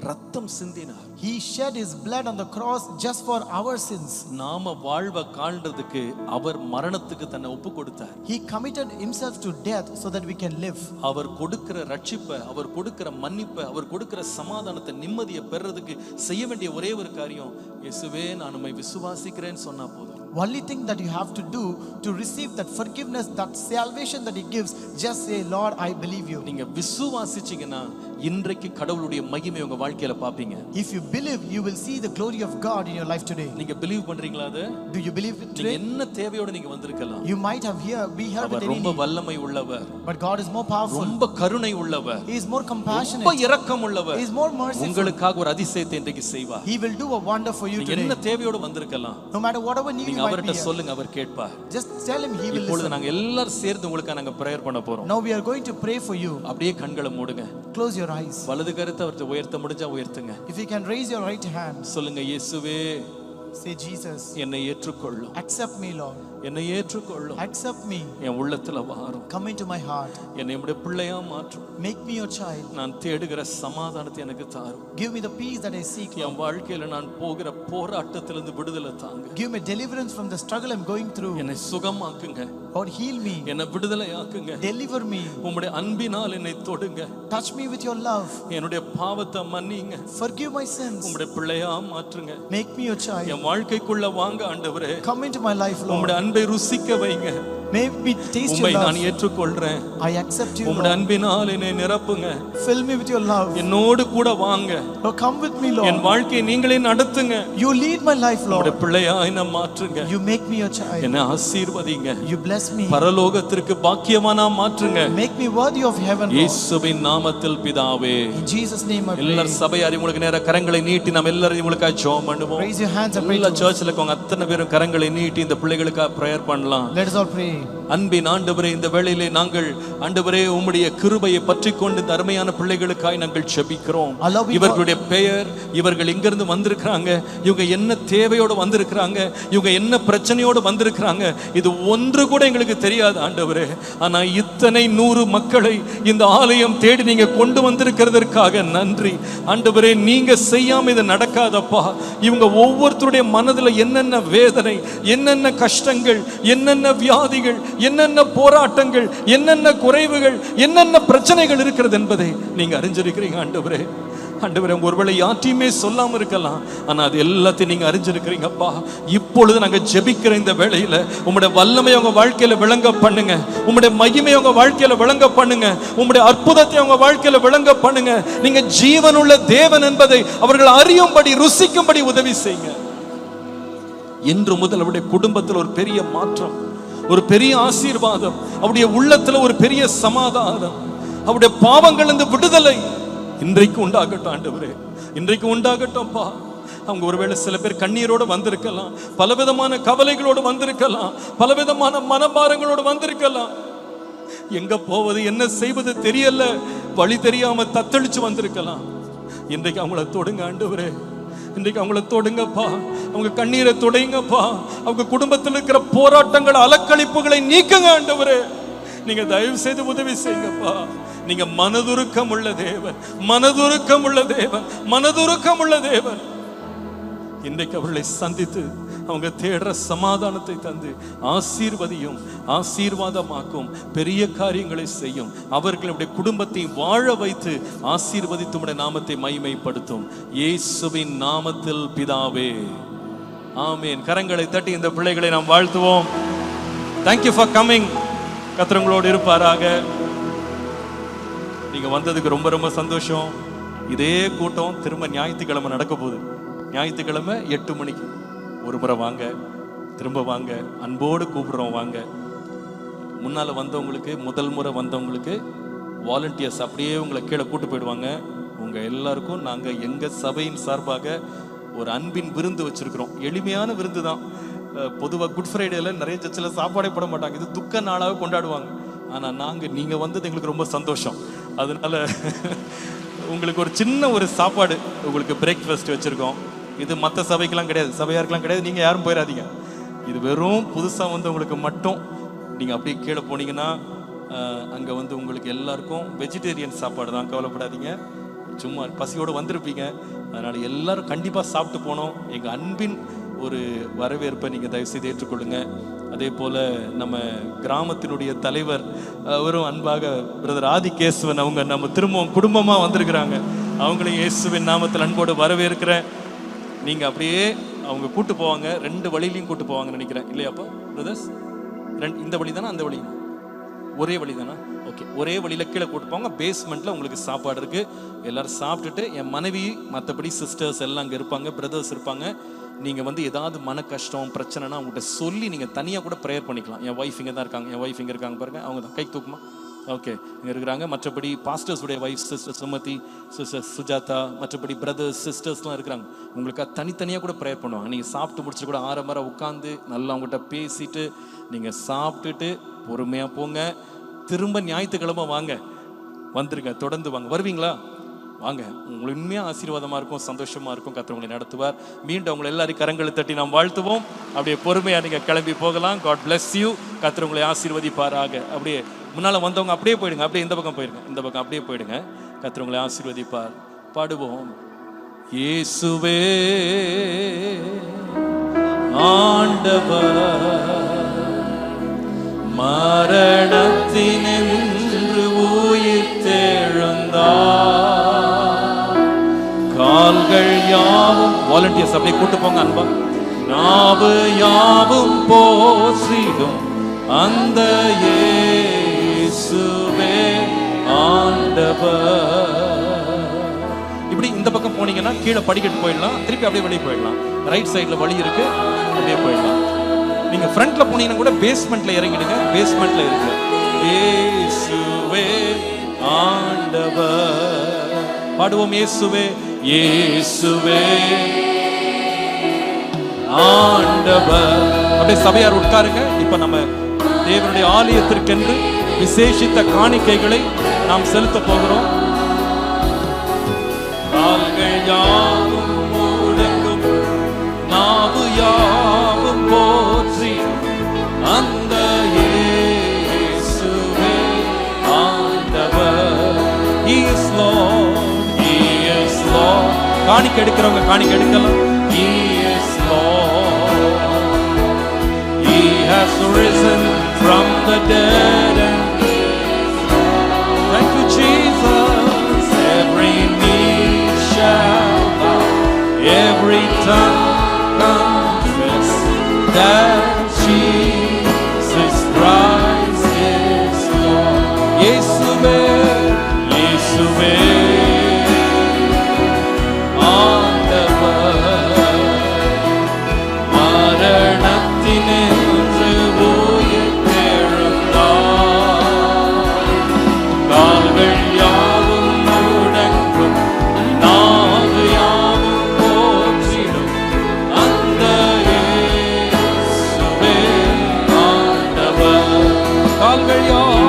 ரத்தம் சிந்தினார். He shed his blood on the cross just for our sins. நாம வாழ்வை காண்றதுக்கு அவர் மரணத்துக்கு தன்னை ஒப்பு கொடுத்தார். He committed himself to death so that we can live. அவர் கொடுக்கிற ரட்சிப்பை, அவர் கொடுக்கிற மன்னிப்பை, அவர் கொடுக்கிற சமாதானத்தை, நிம்மதியை பெறறதுக்கு செய்ய வேண்டிய ஒரே ஒரு காரியம், இயேசுவே நான் உம்மை விசுவாசிக்கிறேன்னு சொன்னா போதும். Only thing that you have to do to receive that forgiveness, that salvation that he gives, just say Lord I believe you. நீங்க விசுவாசிச்சீங்கன்னா இன்றைக்கு கடவுளுடைய மகிமை உங்க வாழ்க்கையில பாப்பீங்க. If you believe, you will see the glory of God in your life today. நீங்க believe பண்றீங்களா அது? Do you believe it today? நீங்க என்ன தேவையோட நீங்க வந்திருக்கலாம். You might have be here with any ரொம்ப வல்லமை உள்ளவர். But God is more powerful. ரொம்ப கருணை உள்ளவர். He is more compassionate. ரொம்ப இரக்கம் உள்ளவர். He is more merciful. உங்களுக்காக ஒரு அதிசயத்தை இன்றைக்கு செய்வார். He will do a wonder for you today. என்ன தேவையோட வந்திருக்கலாம். No matter whatever need you might be. அவர்ட்ட சொல்லுங்க, அவர் கேட்பார். Just tell him, he will listen. இப்பொழுது நாங்க எல்லாரும் சேர்ந்து உங்களுக்காக நாங்க பிரேயர் பண்ண போறோம். Now we are going to pray for you. அப்படியே கண்களை மூடுங்க. Close your eyes. வலது கரத்தை அவர்ட்ட உயர்த்த முடிஞ்சா உயர்த்துங்க. If you can raise your right hand. சொல்லுங்க, இயேசுவே, say Jesus, என்னை ஏற்றுக்கொள்ளும். accept me Lord. என்னை ஏற்றுக்கொள்ளும். Accept me. என் உள்ளத்துல வாரும். Come into my heart. என்னை உம்முடைய பிள்ளையா மாற்றும். Make me your child. நான் தேடுகிற சமாதானத்தை எனக்கு தாரும். Give me the peace that I seek. என் வாழ்க்கையில நான் போகிற போராட்டத்திலிருந்து விடுதலை தாங்க. Give me deliverance from the struggle I'm going through. என்னை சுகமாக்குங்க. Lord, heal me. என்னை விடுதலையாக்குங்க. Deliver me. உம்முடைய அன்பினால் என்னை தொடுங்க. Touch me with your love. என்னுடைய பாவத்தை மன்னிங்க. Forgive my sins. உம்முடைய பிள்ளையா மாற்றுங்க. Make me your child. என் வாழ்க்கைக்குள்ள வாங்க ஆண்டவரே. Come into my life Lord. உம்முடைய அன்பை ருசிக்க வைங்க. May me taste your உம்மை love. நான் ஏற்றுக்கொள்றேன். I accept you. உம்முடைய அன்பினால் என்னை நிரப்புங்க. Fill me with your love. என்னோடு கூட வாங்க. Lord, come with me Lord. என் வாழ்க்கையை நீங்களே நடத்துங்க. You lead my life Lord. உம்முடைய பிள்ளையா என்னை மாற்றுங்க. You make me your child. என்னை ஆசீர்வதிங்க. You bless me. பரலோகத்திற்கு பாக்கியவானா மாற்றுங்க. Make me worthy of heaven Lord. இயேசுவின் நாமத்தில் பிதாவே. In Jesus name I pray. எல்லாரும் சபையார் உங்களுக்கு நேரா கரங்களை நீட்டி நாம் எல்லாரும் உங்களுக்காக ஜெபம் பண்ணுவோம். Raise your hands and pray. எல்லா சர்ச்சில் இருக்கவங்க அத்தனை பேரும் கரங்களை நீட்டி இந்த பிள்ளைகளுக்காக பிரேயர் பண்ணலாம். Let us all pray. அன்பின் ஆண்டவரே, இந்த வேளையிலே நாங்கள் ஆண்டவரே உம்முடைய கிருபையை பற்றி கொண்டு இந்த அருமையான பிள்ளைகளுக்காய் நாங்கள் ஜெபிக்கிறோம். இவர்களுடைய பெயர், இவர்கள் எங்கிருந்து வந்திருக்கிறாங்க, இவங்க என்ன தேவையோடு வந்திருக்கிறாங்க, இவங்க என்ன பிரச்சனையோடு வந்திருக்கிறாங்க, இது ஒன்று கூட எங்களுக்கு தெரியாது ஆண்டவரே. ஆனா இத்தனை 100 மக்களை இந்த ஆலயம் தேடி நீங்க கொண்டு வந்திருக்கிறதற்காக நன்றி ஆண்டவரே. நீங்க செய்யாம இது நடக்காதப்பா. இவங்க ஒவ்வொருத்தருடைய மனதில் என்னென்ன வேதனை, என்னென்ன கஷ்டங்கள், என்னென்ன வியாதிகள், என்னென்ன போராட்டங்கள், என்னென்ன குறைவுகள், என்னென்ன பிரச்சனைகள் இருக்கிறது என்பதை நீங்க அறிஞ்சிருக்கிறீங்க ஆண்டவரே. ஆண்டவரே, ஒருவேளை யார்ட்டையுமே சொல்லாம இருக்கலாம், ஆனா அது எல்லாத்தையும் நீங்க அறிஞ்சிருக்கிறீங்கப்பா. இப்பொழுது நாங்க ஜெபிக்கிற இந்த வேளையில உம்முடைய வல்லமை உங்க வாழ்க்கையில விளங்க பண்ணுங்க, உம்முடைய மகிமை உங்க வாழ்க்கையில விளங்க பண்ணுங்க, உம்முடைய அற்புதத்தை உங்க வாழ்க்கையில விளங்க பண்ணுங்க. நீங்க ஜீவனுள்ள தேவன் என்பதை அவர்கள் அறியும்படி, ருசிக்கும்படி உதவி செய்யுங்க. இன்று முதல் அவருடைய குடும்பத்தில் ஒரு பெரிய மாற்றம், ஒரு பெரிய ஆசீர்வாதம், அவருடைய உள்ளத்துல ஒரு பெரிய சமாதானம், அவருடைய பாவங்களிலிருந்து விடுதலை இன்றைக்கு உண்டாகட்டும் ஆண்டவரே, இன்றைக்கு உண்டாகட்டும்ப்பா. அவங்க ஒருவேளை சில பேர் கண்ணீரோடு வந்திருக்கலாம், பலவிதமான கவலைகளோடு வந்திருக்கலாம், பலவிதமான மனபாரங்களோடு வந்திருக்கலாம். எங்க போவது, என்ன செய்வது தெரியல, வழி தெரியாம தத்தளிச்சு வந்திருக்கலாம். இன்றைக்கு அவங்கள தொடுங்க ஆண்டவரே, இன்றைக்கு அவங்கள தொடுங்கப்பா, அவங்க கண்ணீரை தொடைங்கப்பா. அவங்க குடும்பத்தில் இருக்கிற போராட்டங்கள், அலக்களிப்புகளை நீக்குங்க ஆண்டவரே. நீங்க தயவு செய்து உதவி செய்யுங்கப்பா. நீங்க மனதுருக்கம் உள்ள தேவன், மனதுருக்கம் உள்ள தேவன், மனதுருக்கம் உள்ள தேவன். இன்றைக்கு அவர்களை சந்தித்து அவங்க தேடுற சமாதானத்தை தந்து ஆசீர்வதியும், ஆசீர்வாதமாக்கும், பெரிய காரியங்களை செய்யும். அவர்களுடைய குடும்பத்தை வாழ வைத்து ஆசீர்வதித்து உம்முடைய நாமத்தை மகிமைப்படுத்தும். இயேசுவின் நாமத்தில் பிதாவே, ஆமென். கரங்களை தட்டி இந்த பிள்ளைகளை நாம் வாழ்த்துவோம். Thank you for coming. கர்த்தர் உங்களோடு இருப்பாராக. நீங்க வந்ததுக்கு ரொம்ப ரொம்ப சந்தோஷம். இதே கூட்டம் திரும்ப ஞாயிற்றுக்கிழமை நடக்க போகுது. ஞாயிற்றுக்கிழமை 8 மணிக்கு ஒரு முறை வாங்க, திரும்ப வாங்க, அன்போடு கூப்பிடுறோம் வாங்க. முன்னால் வந்தவங்களுக்கு, முதல் முறை வந்தவங்களுக்கு வாலண்டியர்ஸ் அப்படியே உங்களை கீழே கூட்டு போயிடுவாங்க. உங்கள் எல்லாருக்கும் நாங்கள் எங்கள் சபையின் சார்பாக ஒரு அன்பின் விருந்து வச்சுருக்கிறோம். எளிமையான விருந்து தான். பொதுவாக குட் ஃப்ரைடேல நிறைய சர்ச்சில் சாப்பாடே போட மாட்டாங்க, இது துக்க நாளாக கொண்டாடுவாங்க. ஆனால் நீங்கள் வந்தது எங்களுக்கு ரொம்ப சந்தோஷம். அதனால உங்களுக்கு ஒரு சின்ன ஒரு சாப்பாடு, உங்களுக்கு பிரேக்ஃபாஸ்ட் வச்சுருக்கோம். இது மற்ற சபைக்கெல்லாம் கிடையாது, சபையாருக்கெல்லாம் கிடையாது. நீங்கள் யாரும் போயிடாதீங்க. இது வெறும் புதுசாக வந்தவங்களுக்கு மட்டும். நீங்கள் அப்படியே கீழே போனீங்கன்னா அங்கே உங்களுக்கு எல்லாருக்கும் வெஜிடேரியன் சாப்பாடு தான். கவலைப்படாதீங்க, சும்மா பசியோடு வந்திருப்பீங்க. அதனால் எல்லாரும் கண்டிப்பாக சாப்பிட்டு போனோம். எங்கள் அன்பின் ஒரு வரவேற்பை நீங்கள் தயவுசெய்து ஏற்றுக்கொள்ளுங்க. அதே போல் நம்ம கிராமத்தினுடைய தலைவர் அவரும் அன்பாக பிரதர் ஆதிகேசவன், அவங்க நம்ம திரும்பவும் குடும்பமாக வந்திருக்கிறாங்க. அவங்களையும் இயேசுவின் நாமத்தில் அன்போடு வரவேற்கிறேன். நீங்கள் அப்படியே அவங்க கூட்டு போவாங்க, 2 வழியிலையும் கூட்டு போவாங்கன்னு நினைக்கிறேன், இல்லையாப்பா பிரதர்ஸ்? இந்த வழி தானே, அந்த வழி ஒரே வழி தானே? ஓகே, ஒரே வழியில் கீழே கூட்டு போவாங்க. பேஸ்மெண்ட்டில் உங்களுக்கு சாப்பாடு இருக்குது. எல்லோரும் சாப்பிட்டுட்டு என் மனைவி, மற்றபடி சிஸ்டர்ஸ் எல்லாம் அங்கே இருப்பாங்க, பிரதர்ஸ் இருப்பாங்க. நீங்கள் ஏதாவது மன கஷ்டம் பிரச்சனைனா அவங்கள்ட்ட சொல்லி நீங்கள் தனியாக கூட ப்ரேயர் பண்ணிக்கலாம். என் ஒய்ஃப் இங்கே தான் இருக்காங்க, என் ஒய்ஃப் இங்கே இருக்காங்க பாருங்கள், அவங்க தான் கை தூக்குமா? ஓகே, இங்கே இருக்கிறாங்க. மற்றபடி பாஸ்டர்ஸுடைய wife sister Sumathi, sister Sujatha, மற்றபடி பிரதர்ஸ் சிஸ்டர்ஸ்லாம் இருக்கிறாங்க. உங்களுக்கு தனித்தனியாக கூட ப்ரேயர் பண்ணுவாங்க. நீங்கள் சாப்பிட்டு முடிச்சுட்டு கூட ஆரம்பர உட்காந்து நல்லா அவங்ககிட்ட பேசிட்டு நீங்கள் சாப்பிட்டுட்டு பொறுமையாக போங்க. திரும்ப ஞாயிற்றுக்கிழமை வாங்க, வந்துருங்க, தொடர்ந்து வாங்க. வருவீங்களா? வாங்க, உங்களுக்கு உண்மையாக ஆசீர்வாதமாக இருக்கும், சந்தோஷமாக இருக்கும். கர்த்தர் உங்களை நடத்துவார். மீண்டும் உங்களை எல்லாரையும் கரங்களை தட்டி நாம் வாழ்த்துவோம். அப்படியே பொறுமையாக நீங்கள் கிளம்பி போகலாம். God bless you. கர்த்தர் உங்களை ஆசீர்வதிப்பாராக. அப்படியே முன்னால் வந்தவங்க அப்படியே போயிடுங்க, அப்படியே இந்த பக்கம் போயிடுங்க, இந்த பக்கம் அப்படியே போயிடுங்க. கர்த்தர் உங்களை ஆசீர்வதிப்பார். பாடுவோம். இயேசுவே ஆண்டவர், மரணத்தினின்று உயிர் தெழுந்தார். கால்கள் யாவும், வாலண்டியர்ஸ் அப்படியே கூட்டு போங்க அன்பா. நாவு யாவும் போற்றிடும் அந்த இயேசுவே ஆண்டவர். இப்படி இந்த பக்கம் போனீங்கன்னா கீழே படிக்கட்டு போயிடலாம், திருப்பி அப்படியே வெளியே போயிடலாம். ரைட் சைடில் வழி இருக்கு, அப்படியே போயிடலாம். நீங்க ஃப்ரண்ட்ல போனீங்கன்னா கூட பேஸ்மெண்ட்ல இறங்கிடுங்க, பேஸ்மெண்ட்ல இருக்கு. இயேசுவே ஆண்டவர். பாடுவோம். இயேசுவே, இயேசுவே ஆண்டவர். அப்படியே சபையார் உட்காருங்க. இப்ப நம்ம தேவனுடைய ஆலயத்திற்கென்று விசேஷித்த காணிக்கைகளை நாம் செலுத்த போகிறோம். கால்கள் யாவும் முடங்கும், நாவு யாவும் போற்றி அந்த இயேசுவே ஆண்டவர். He is Lord, He is Lord. காணிக்கை எடுக்கிறவங்க காணிக்கை எடுக்கலாம். He is Lord, He has risen from the dead and thank you Jesus. Every knee shall bow, every tongue confess that Jesus Christ is Lord. இயேசுவே இயேசுவே ஆண்டவர், மரணத்தினின்று உயிர்த்தெழுந்தார். கால்கள் யாவும் முடங்கும், நாவு யாவும் போற்றிடும் அந்த இயேசுவே ஆண்டவர். கால்கள் யாவும்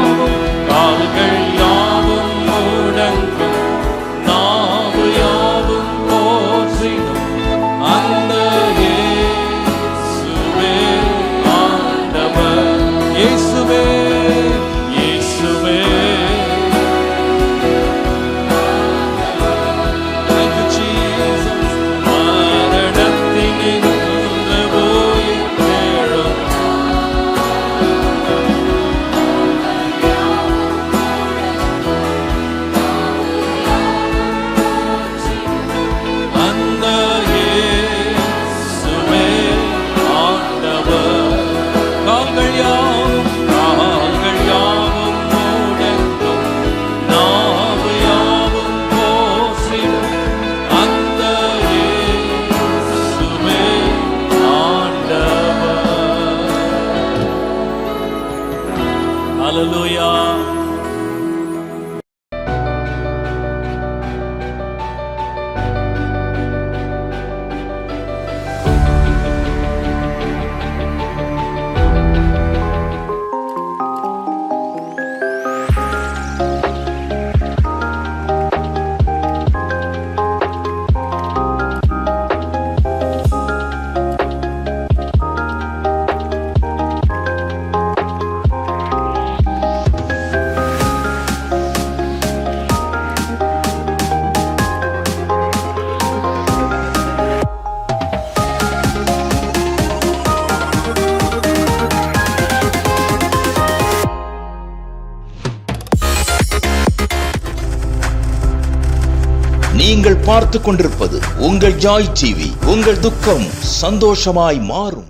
முடங்கும், நாவு யாவும் போற்றிடும் அந்த இயேசுவே ஆண்டவர். இயேசுவே இயேசுவே thank you Jesus. மரணத்தினின்று உயிர்த்தெழுந்தார். அந்த இயேசுவே ஆண்டவர். கால்கள் யாவும் முடங்கும், நாவு யாவும் போற்றிடும் அந்த இயேசுவே ஆண்டவர். ஹல்லேலூயா. நீங்கள் பார்த்துக் கொண்டிருப்பது உங்கள் ஜாய் டிவி. உங்கள் துக்கம் சந்தோஷமாய் மாறும்.